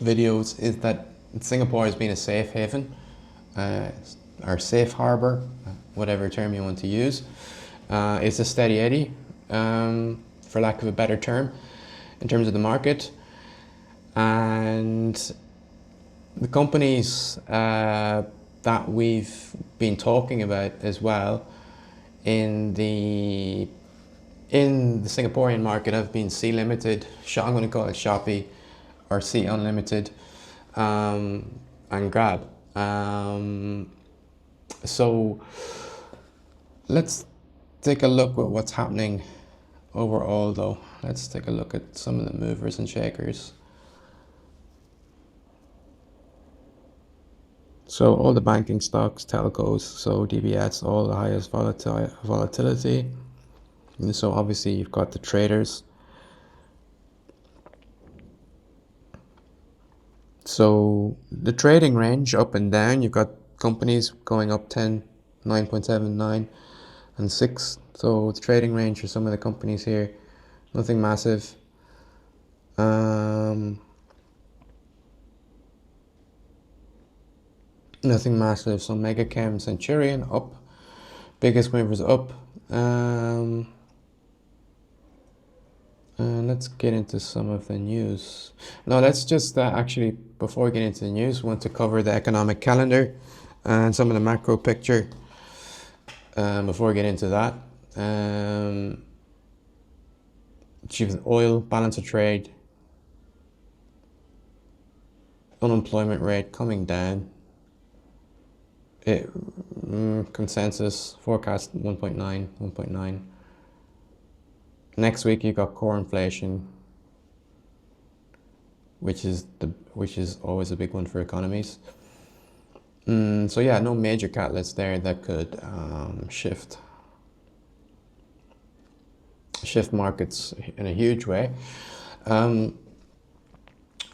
videos is that Singapore has been a safe haven, or safe harbor, whatever term you want to use. It's a steady Eddie, for lack of a better term, in terms of the market. And the companies that we've been talking about as well in the Singaporean market have been Sea Limited, I'm going to call it Shopee, or Sea Unlimited, and Grab. So let's take a look at what's happening overall though. Let's take a look at some of the movers and shakers. So all the banking stocks, telcos, so DBS, all the highest volatility. And so obviously you've got the traders. So the trading range up and down, you've got companies going up 10, 9.79 and 6. So the trading range for some of the companies here, nothing massive. Nothing massive. So Megachem, Centurion up, biggest movers up. And let's get into some of the news. No, let's just actually, before we get into the news, we want to cover the economic calendar and some of the macro picture before we get into that. Oil, balance of trade, unemployment rate coming down. Consensus forecast 1.9. Next week you got core inflation, which is always a big one for economies. So yeah, no major catalysts there that could shift markets in a huge way.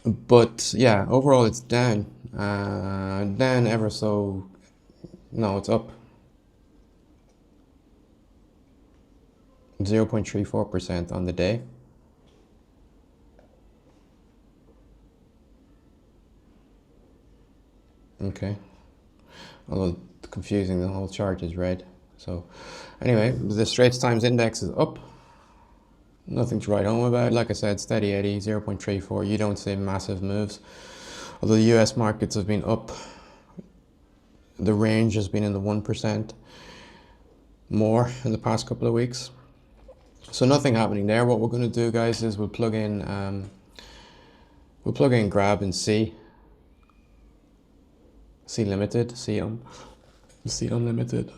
But yeah, overall it's down. Down ever so. No, it's up 0.34% on the day. Okay. Although confusing, the whole chart is red. So anyway, the Straits Times Index is up. Nothing to write home about. Like I said, steady Eddie, 0.34. You don't see massive moves. Although the US markets have been up. The range has been in the 1% more in the past couple of weeks. So nothing happening there. What we're going to do, guys, is we'll plug in Grab and Sea Limited, Sea Unlimited.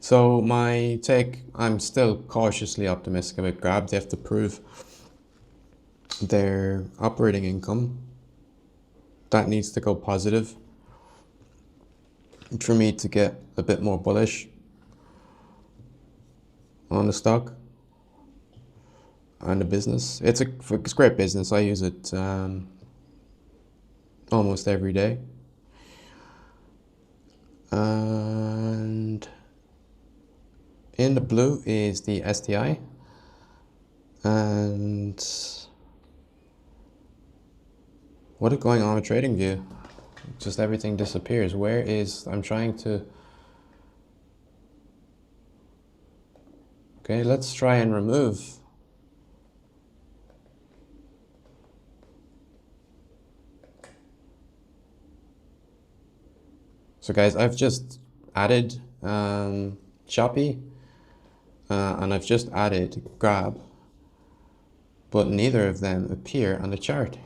So my take, I'm still cautiously optimistic about Grab. They have to prove their operating income. That needs to go positive for me to get a bit more bullish on the stock and the business. It's a great business. I use it almost every day. And in the blue is the STI. And what is going on with TradingView? Just everything disappears. I'm trying to... Okay, let's try and remove. So guys, I've just added Shopee and I've just added Grab but neither of them appear on the chart.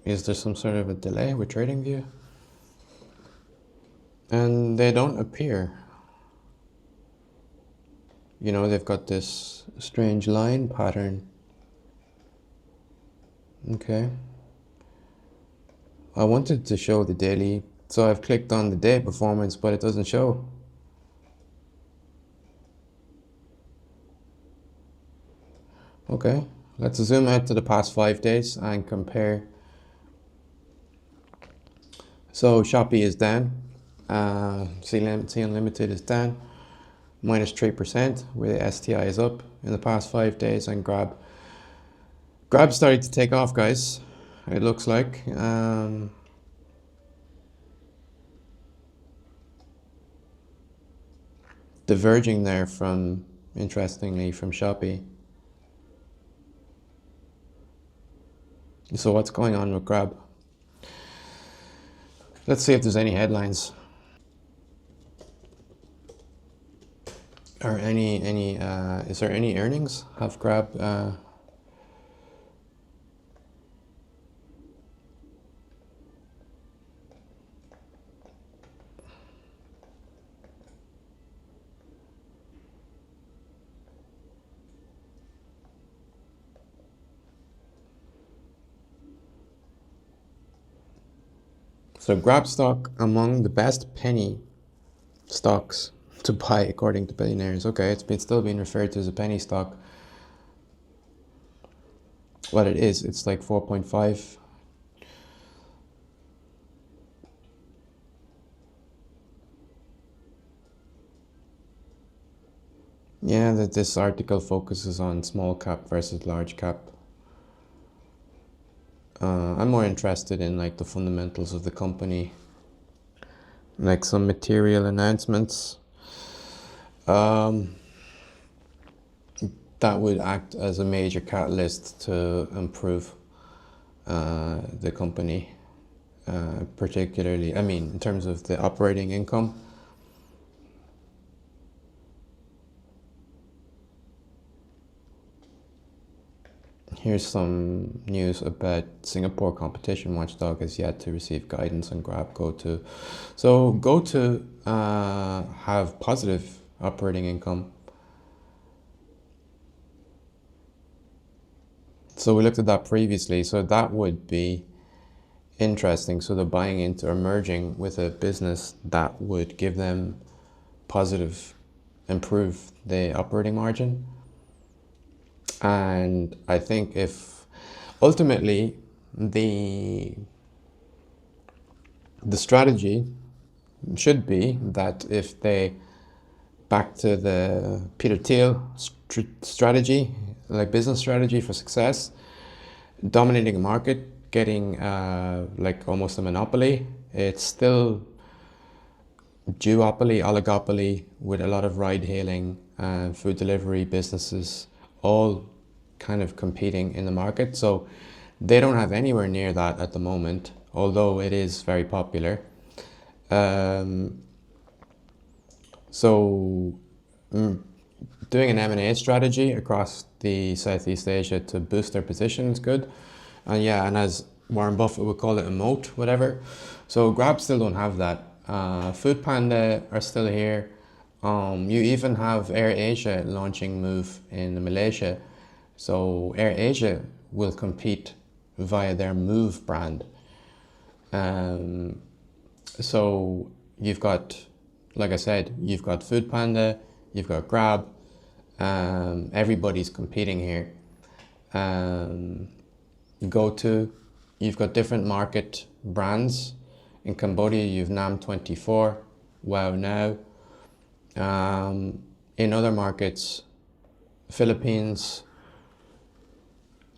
Is there some sort of a delay with TradingView? And they don't appear. You know, they've got this strange line pattern. Okay. I wanted to show the daily, so I've clicked on the day performance, but it doesn't show. Okay, let's zoom out to the past 5 days and compare. So Shopee is down, C Unlimited is down, minus 3%, where the STI is up in the past 5 days, and Grab started to take off, guys. It looks like. Diverging there from, interestingly, from Shopee. So what's going on with Grab? Let's see if there's any headlines. Or is there any earnings? Have Grab so Grab stock among the best penny stocks to buy according to billionaires. Okay, it's still being referred to as a penny stock. What it is, it's like 4.5. Yeah, that this article focuses on small cap versus large cap. I'm more interested in like the fundamentals of the company, like some material announcements that would act as a major catalyst to improve the company, particularly, I mean, in terms of the operating income. Here's some news about Singapore competition watchdog has yet to receive guidance on Grab GoTo. So GoTo have positive operating income. So we looked at that previously. So that would be interesting. So they're buying into or merging with a business that would give them positive, improve the operating margin. And I think if ultimately the strategy should be that if they back to the Peter Thiel strategy, like business strategy for success, dominating a market, getting like almost a monopoly, it's still duopoly, oligopoly with a lot of ride hailing and food delivery businesses all kind of competing in the market. So they don't have anywhere near that at the moment, although it is very popular. So doing an M&A strategy across the Southeast Asia to boost their position is good. And yeah, and as Warren Buffett would call it, a moat, whatever. So Grab still don't have that. Food Panda are still here. You even have AirAsia launching Move in Malaysia. So AirAsia will compete via their Move brand. So you've got, like I said, you've got Food Panda, you've got Grab. Everybody's competing here. GoTo, you've got different market brands. In Cambodia, you've Nam24, Wow Now. In other markets, Philippines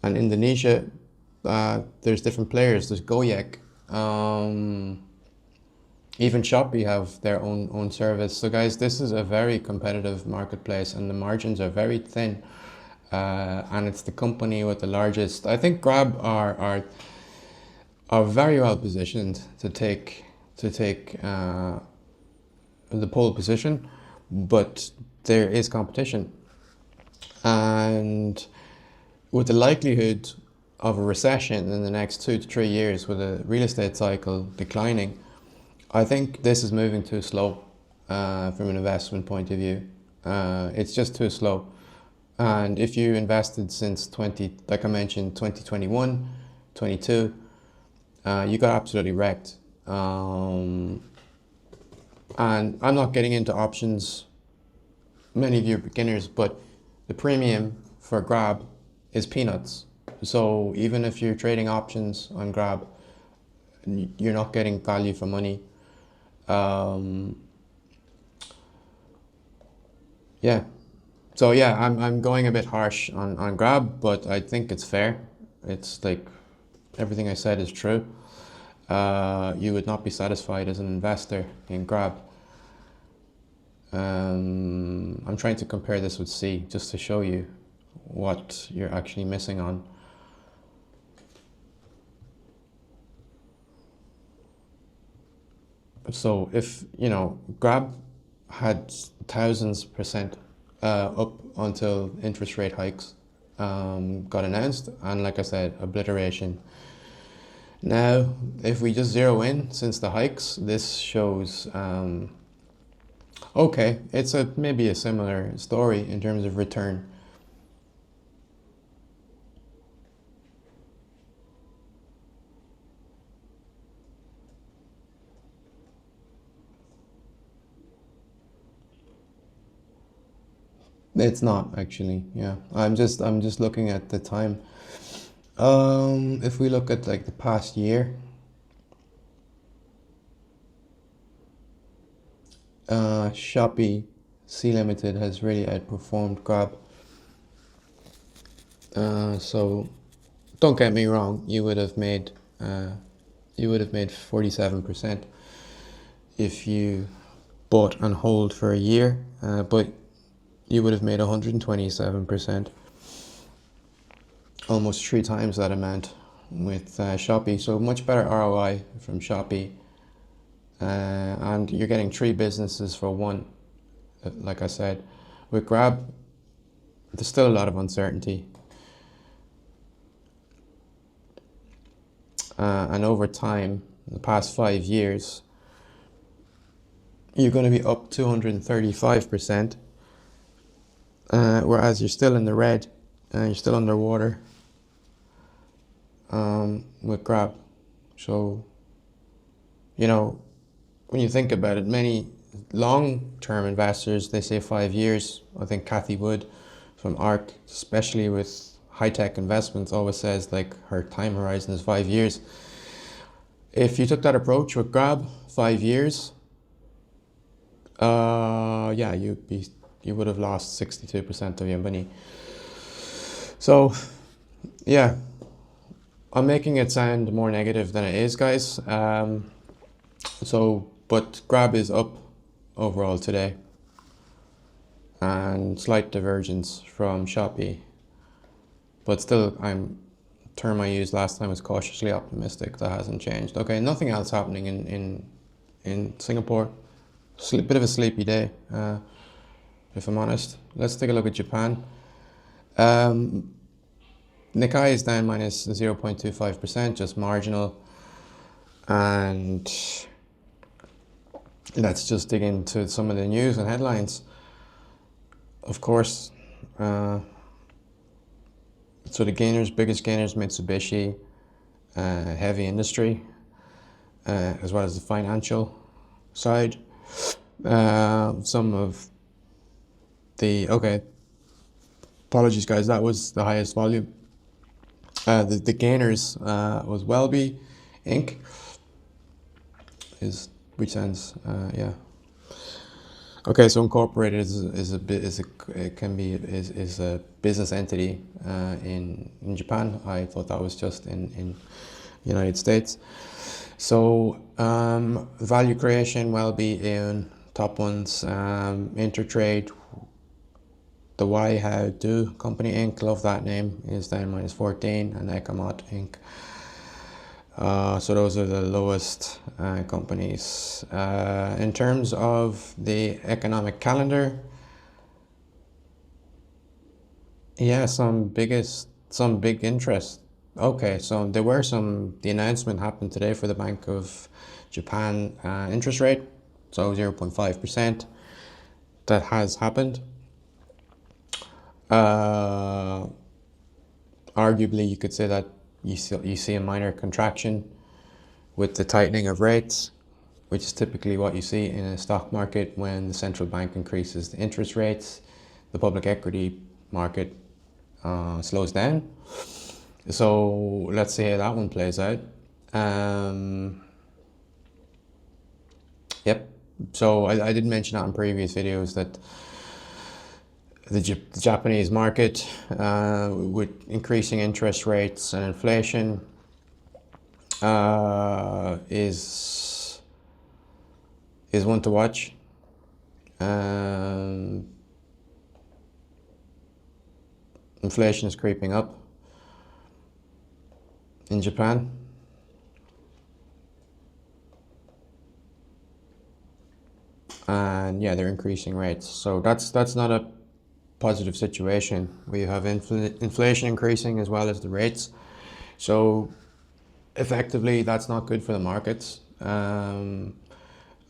and Indonesia, there's different players. There's Gojek. Even Shopee have their own service. So guys, this is a very competitive marketplace and the margins are very thin. And it's the company with the largest. I think Grab are are very well positioned to take the pole position, but there is competition, and with the likelihood of a recession in the next 2 to 3 years, with a real estate cycle declining, I think this is moving too slow from an investment point of view. It's just too slow. And if you invested since like I mentioned, 2021, 22, you got absolutely wrecked. And I'm not getting into options. Many of you are beginners, but the premium for Grab is peanuts. So even if you're trading options on Grab, you're not getting value for money. Yeah. So yeah, I'm going a bit harsh on Grab, but I think it's fair. It's like everything I said is true. You would not be satisfied as an investor in Grab. I'm trying to compare this with C just to show you what you're actually missing on. So if, Grab had thousands percent up until interest rate hikes got announced, and like I said, obliteration. Now, if we just zero in since the hikes, this shows, okay, it's maybe a similar story in terms of return. It's not actually, yeah. I'm just looking at the time. If we look at like the past year, Shopee C Limited has really outperformed Grab. So don't get me wrong, you would have made 47% if you bought and hold for a year, but you would have made 127%, almost 3 times that amount with Shopee. So much better ROI from Shopee, and you're getting 3 businesses for one. Like I said, with Grab, there's still a lot of uncertainty, and over time, in the past 5 years, you're going to be up 235%. Whereas you're still in the red and you're still underwater with Grab. So, when you think about it, many long-term investors, they say 5 years. I think Kathy Wood from ARK, especially with high-tech investments, always says like her time horizon is 5 years. If you took that approach with Grab, 5 years, yeah, you would have lost 62% of your money. So, yeah, I'm making it sound more negative than it is, guys. But Grab is up overall today, and slight divergence from Shopee. But still, term I used last time was cautiously optimistic. That hasn't changed. Okay, nothing else happening in Singapore. Bit of a sleepy day. If I'm honest. Let's take a look at Japan. Nikkei is down minus 0.25%, just marginal. And let's just dig into some of the news and headlines. Of course, so the biggest gainers, Mitsubishi, heavy industry, as well as the financial side. Some of apologies guys, that was the highest volume. The gainers was Welby Inc. Which ends, yeah. Okay, so incorporated is a business entity in Japan. I thought that was just in United States. So value creation, Welby in top ones, Intertrade, the Why How Do Company Inc. Love that name, is down minus 14, and Ecomat Inc. So those are the lowest companies. In terms of the economic calendar, yeah, some big interest. Okay, so the announcement happened today for the Bank of Japan interest rate, so 0.5%. That has happened. Uh, Arguably, you could say that you see a minor contraction with the tightening of rates, which is typically what you see in a stock market when the central bank increases the interest rates. The public equity market slows down. So let's see how that one plays out. Yep. So I did mention that in previous videos that the Japanese market, with increasing interest rates and inflation, is one to watch. Inflation is creeping up in Japan. And yeah, they're increasing rates. So that's not a positive situation. We have inflation increasing as well as the rates. So effectively, that's not good for the markets. And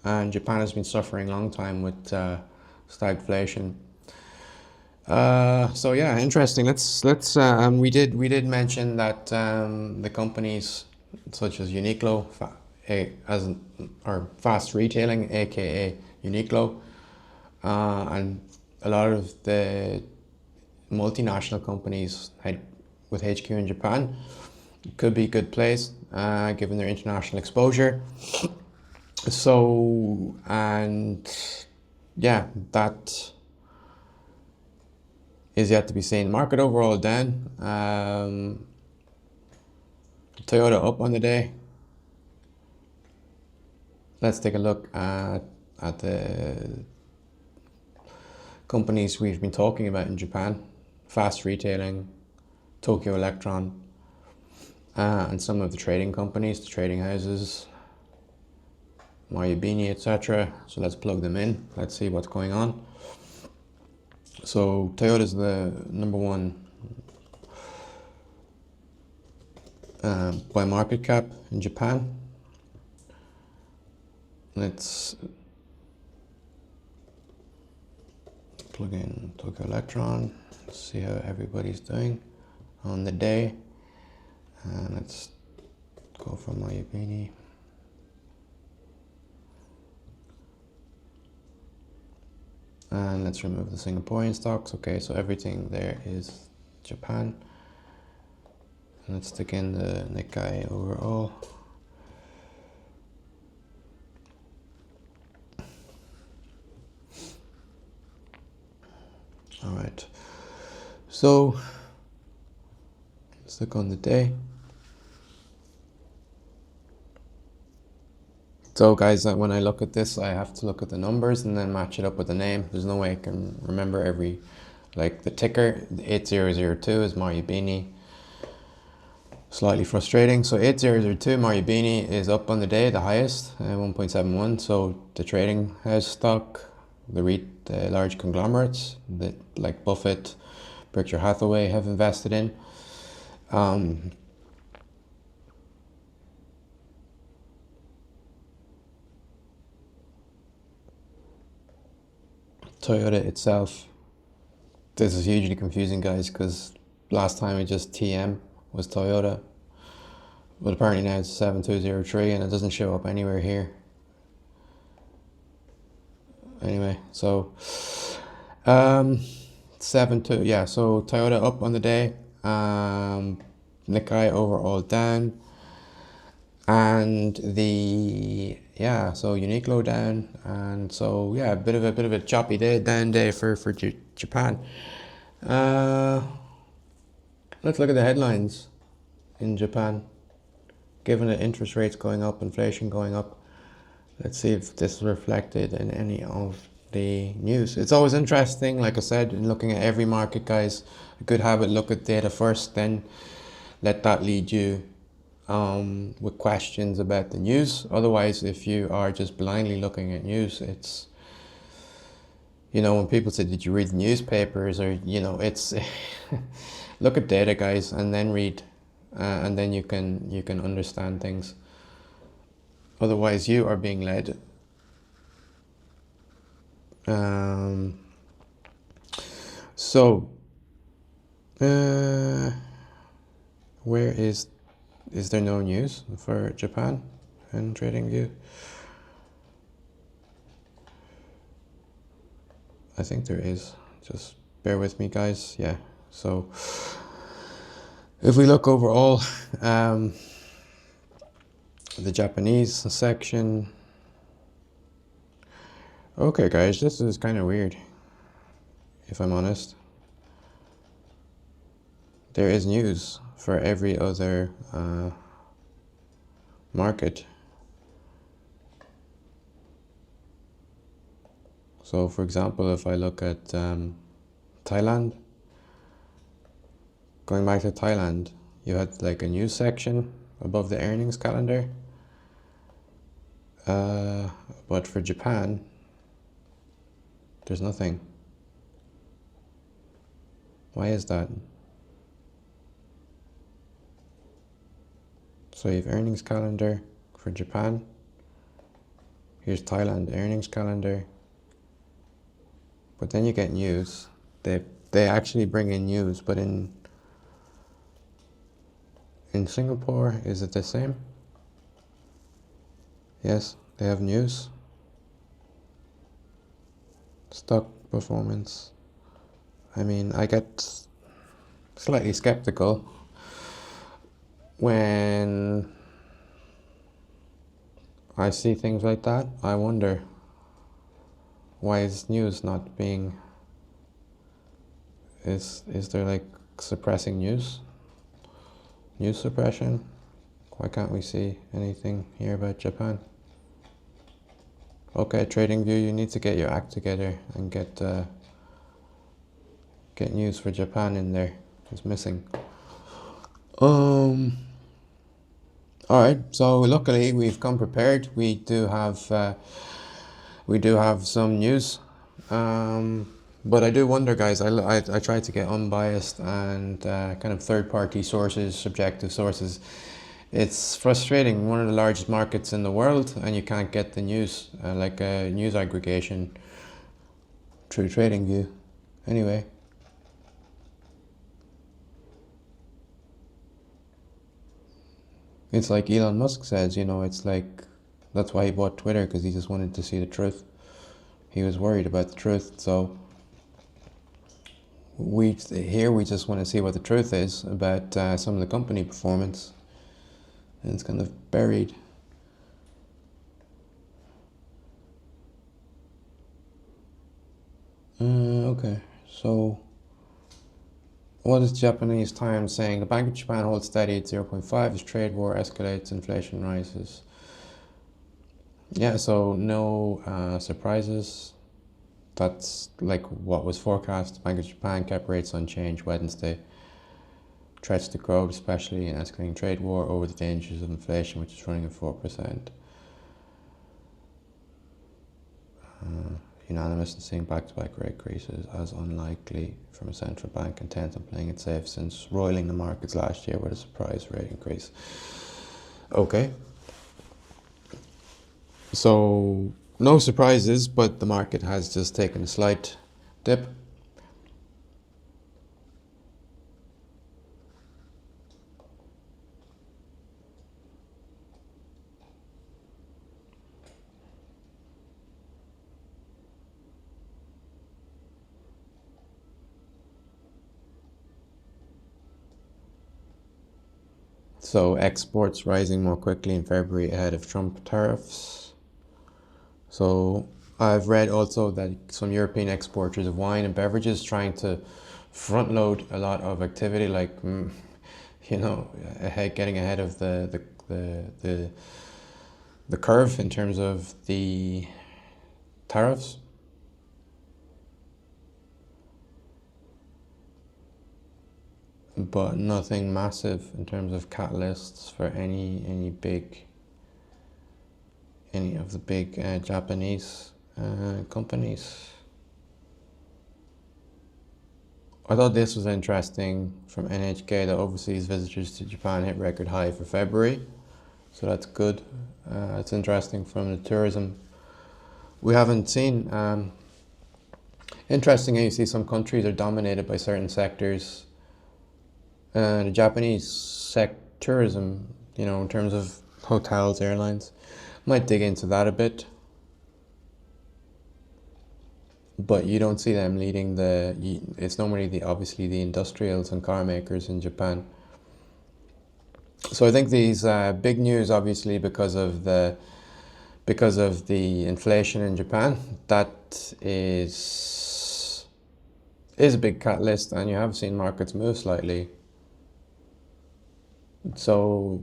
Japan has been suffering a long time with stagflation. So yeah, interesting. Let's we did mention that the companies such as Uniqlo, or fast retailing, aka Uniqlo, and a lot of the multinational companies with HQ in Japan could be a good place, given their international exposure. So, and yeah, that is yet to be seen. Market overall down. Toyota up on the day. Let's take a look at the companies we've been talking about in Japan. Fast retailing, Tokyo Electron, and some of the trading companies, the trading houses, Marubeni, etc. So let's plug them in. Let's see what's going on. So Toyota is the number one by market cap in Japan. Let's plug in Tokyo Electron, see how everybody's doing on the day. And let's go for Marubeni. And let's remove the Singaporean stocks. Okay, so everything there is Japan. And let's stick in the Nikkei overall. All right, so let's look on the day. So guys, when I look at this, I have to look at the numbers and then match it up with the name. There's no way I can remember like the ticker. 8002 is Marubeni. Slightly frustrating. So 8002 Marubeni is up on the day, the highest, 1.71. So the trading house stock, the large conglomerates that like Buffett, Berkshire Hathaway have invested in. Toyota itself, this is hugely confusing, guys, because last time it just TM was Toyota, but apparently now it's 7203 and it doesn't show up anywhere here. Anyway, so 72, yeah, so Toyota up on the day, Nikkei overall down, and so Uniqlo down, and so yeah, a bit of a choppy day, down day for Japan. Let's look at the headlines in Japan. Given the interest rates going up, inflation going up, let's see if this is reflected in any of the news. It's always interesting, like I said, in looking at every market, guys. A good habit: look at data first, then let that lead you with questions about the news. Otherwise, if you are just blindly looking at news, it's, you know, when people say, did you read the newspapers, or, you know, it's look at data, guys, and then read, and then you can understand things. Otherwise, you are being led. So, where is there no news for Japan and TradingView? I think there is. Just bear with me, guys. Yeah. So, if we look overall, the Japanese section. Okay, guys, this is kind of weird, if I'm honest. There is news for every other market. So, for example, if I look at Thailand, going back to Thailand, you had like a news section above the earnings calendar. But for Japan, there's nothing. Why is that? So you have earnings calendar for Japan. Here's Thailand earnings calendar. But then you get news. They actually bring in news, but in Singapore, is it the same? Yes, they have news. Stock performance. I mean, I get slightly skeptical when I see things like that. I wonder, why is news not being, is there like suppressing news? News suppression? Why can't we see anything here about Japan? Okay, TradingView, you need to get your act together and get news for Japan in there. It's missing. All right. So luckily we've come prepared. We do have some news. But I do wonder, guys. I try to get unbiased and kind of third-party sources, subjective sources. It's frustrating. One of the largest markets in the world, and you can't get the news, like a news aggregation through TradingView. Anyway. It's like Elon Musk says, you know, it's like, that's why he bought Twitter, because he just wanted to see the truth. He was worried about the truth, so we just want to see what the truth is about some of the company performance, and it's kind of buried. Okay, so what is Japanese Times saying? The Bank of Japan holds steady at 0.5 as trade war escalates, inflation rises. Yeah, so no surprises. That's like what was forecast. The Bank of Japan kept rates unchanged Wednesday. Threats to growth, especially in escalating trade war over the dangers of inflation, which is running at 4%. Unanimous in seeing back-to-back rate increases as unlikely from a central bank intent on playing it safe since roiling the markets last year with a surprise rate increase. Okay. So no surprises, but the market has just taken a slight dip. So exports rising more quickly in February ahead of Trump tariffs. So I've read also that some European exporters of wine and beverages trying to front load a lot of activity, like you know, getting ahead of the curve in terms of the tariffs. but nothing massive in terms of catalysts for any of the big Japanese companies. I thought this was interesting from NHK that overseas visitors to Japan hit record high for February, so that's good. It's interesting from the tourism we haven't seen. Interesting how you see some countries are dominated by certain sectors. The Japanese tourism, in terms of hotels, airlines, might dig into that a bit. But you don't see them leading it's normally obviously the industrials and car makers in Japan. So I think these big news, obviously, because of the inflation in Japan, that is a big catalyst, and you have seen markets move slightly. So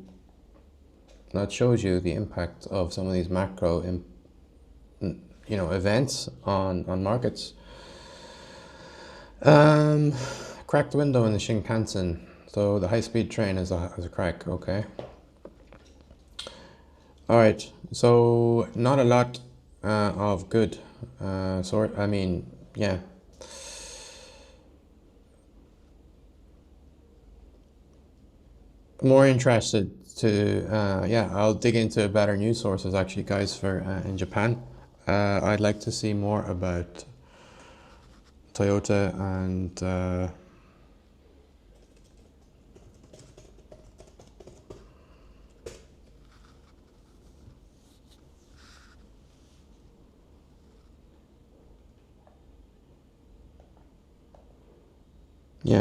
that shows you the impact of some of these macro events on markets. Cracked window in the Shinkansen. So the high-speed train has a crack. Okay. All right. So not a lot of good. Yeah. More interested to I'll dig into better news sources actually, guys, for in Japan. I'd like to see more about Toyota and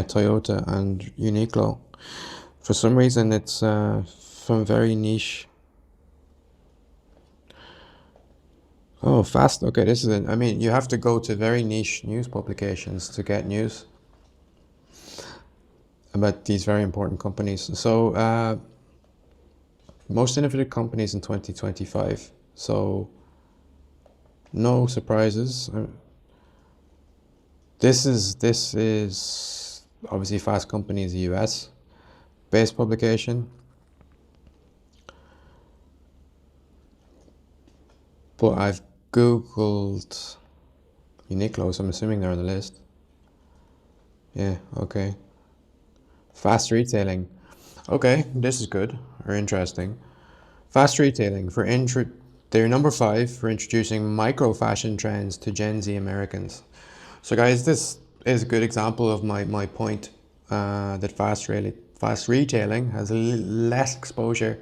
Toyota and Uniqlo. For some reason, it's from very niche. Oh, fast. Okay, this is it. I mean, you have to go to very niche news publications to get news about these very important companies. So, most innovative companies in 2025. So, no surprises. This is obviously Fast Company is a US based publication. But I've Googled Uniqlo, so I'm assuming they're on the list. Yeah, okay. Fast retailing. Okay, this is good or interesting. Fast retailing they're number 5 for introducing micro fashion trends to Gen Z Americans. So guys, this is a good example of my point that fast retailing has less exposure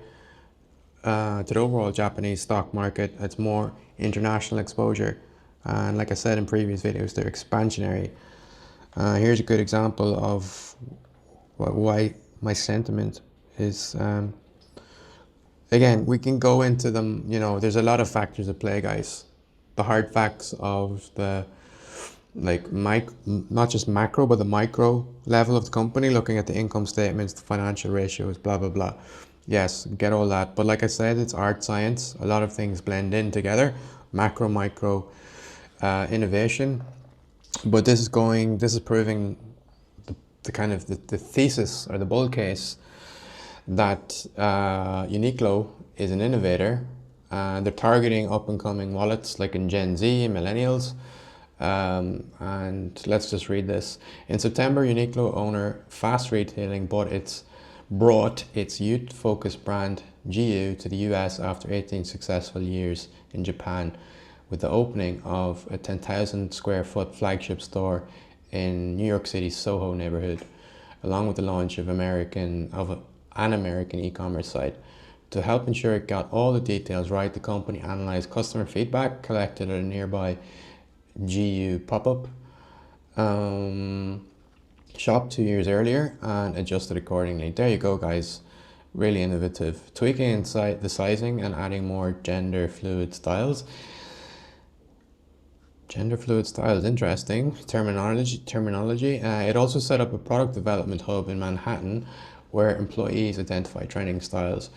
to the overall Japanese stock market. It's more international exposure, and like I said in previous videos, they're expansionary. Here's a good example of why my sentiment is. Again, we can go into them. There's a lot of factors at play, guys. The hard facts of the not just macro, but the micro level of the company, looking at the income statements, the financial ratios, blah blah blah. Yes, get all that. But like I said, it's art science. A lot of things blend in together. Macro, micro, innovation. But this is proving the kind of the thesis or the bull case that Uniqlo is an innovator. They're targeting up and coming wallets like in Gen Z, millennials. And let's just read this. In September, Uniqlo owner Fast Retailing brought its youth-focused brand GU to the US after 18 successful years in Japan, with the opening of a 10,000 square foot flagship store in New York City's Soho neighborhood, along with the launch of an American e-commerce site. To help ensure it got all the details right, the company analyzed customer feedback collected at a nearby GU pop-up shop 2 years earlier and adjusted accordingly. There you go, guys. Really innovative. Tweaking inside the sizing and adding more gender fluid styles. Gender fluid styles, interesting. Terminology. It also set up a product development hub in Manhattan where employees identify trending styles.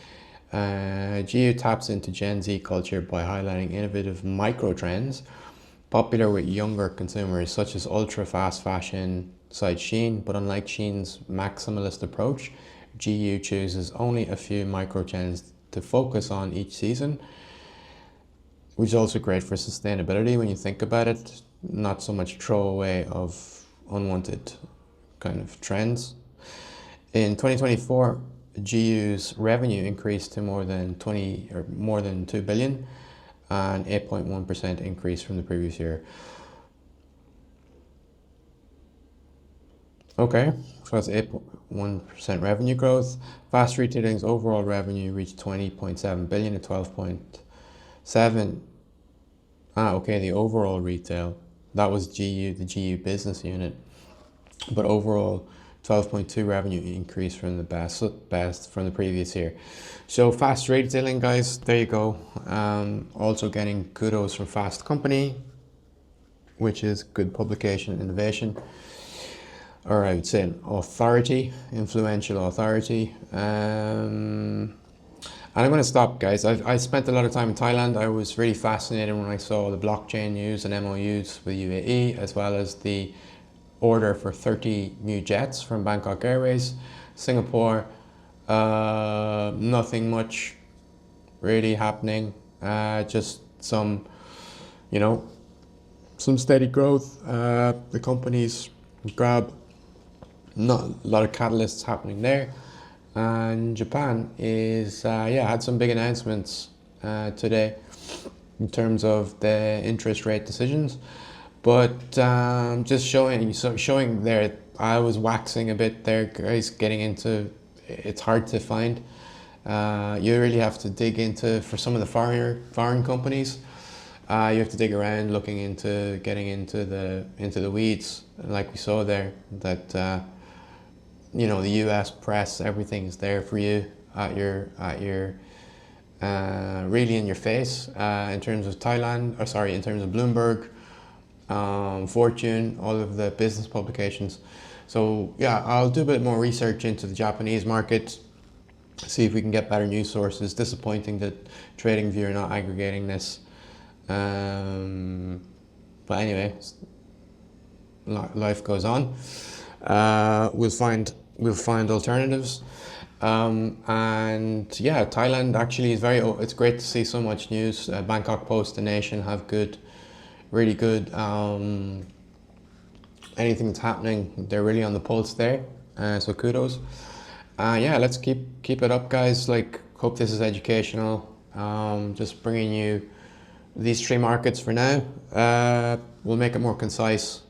GU taps into Gen Z culture by highlighting innovative micro trends popular with younger consumers, such as ultra fast fashion, alongside Shein, but unlike Shein's maximalist approach, GU chooses only a few micro trends to focus on each season, which is also great for sustainability when you think about it. Not so much throwaway of unwanted kind of trends. In 2024, GU's revenue increased to more than 2 billion, an 8.1% increase from the previous year. Okay, so that's 8.1% revenue growth. Fast retailing's overall revenue reached 20.7 billion at 12.7. Okay, the overall retail. That was GU, the GU business unit. But overall, 12.2 revenue increase from the best from the previous year. So fast retailing, guys, there you go. Also getting kudos from Fast Company, which is good publication and innovation. Or I would say an authority, influential authority. And I'm going to stop, guys. I spent a lot of time in Thailand. I was really fascinated when I saw the blockchain news and MOUs with UAE, as well as the order for 30 new jets from Bangkok Airways. Singapore, nothing much really happening. Just some, some steady growth. The companies grab. Not a lot of catalysts happening there. And Japan is, had some big announcements today in terms of the interest rate decisions. But just showing there, I was waxing a bit there, guys, getting into, it's hard to find. You really have to dig into, for some of the foreign companies, you have to dig around looking into, getting into the weeds. Like we saw there, that the US press, everything is there for you at your really in your face, in terms of in terms of Bloomberg, Fortune, all of the business publications. So yeah, I'll do a bit more research into the Japanese market, see if we can get better news sources. Disappointing that TradingView are not aggregating this. But anyway, life goes on. We'll find alternatives. And yeah, Thailand actually is it's great to see so much news. Bangkok Post, The Nation have really good, anything that's happening, they're really on the pulse there. So kudos. Let's keep it up, guys. Hope this is educational. Just bringing you these three markets for now. We'll make it more concise.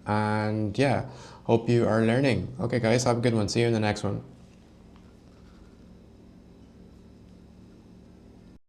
And yeah, hope you are learning. Okay, guys, have a good one. See you in the next one.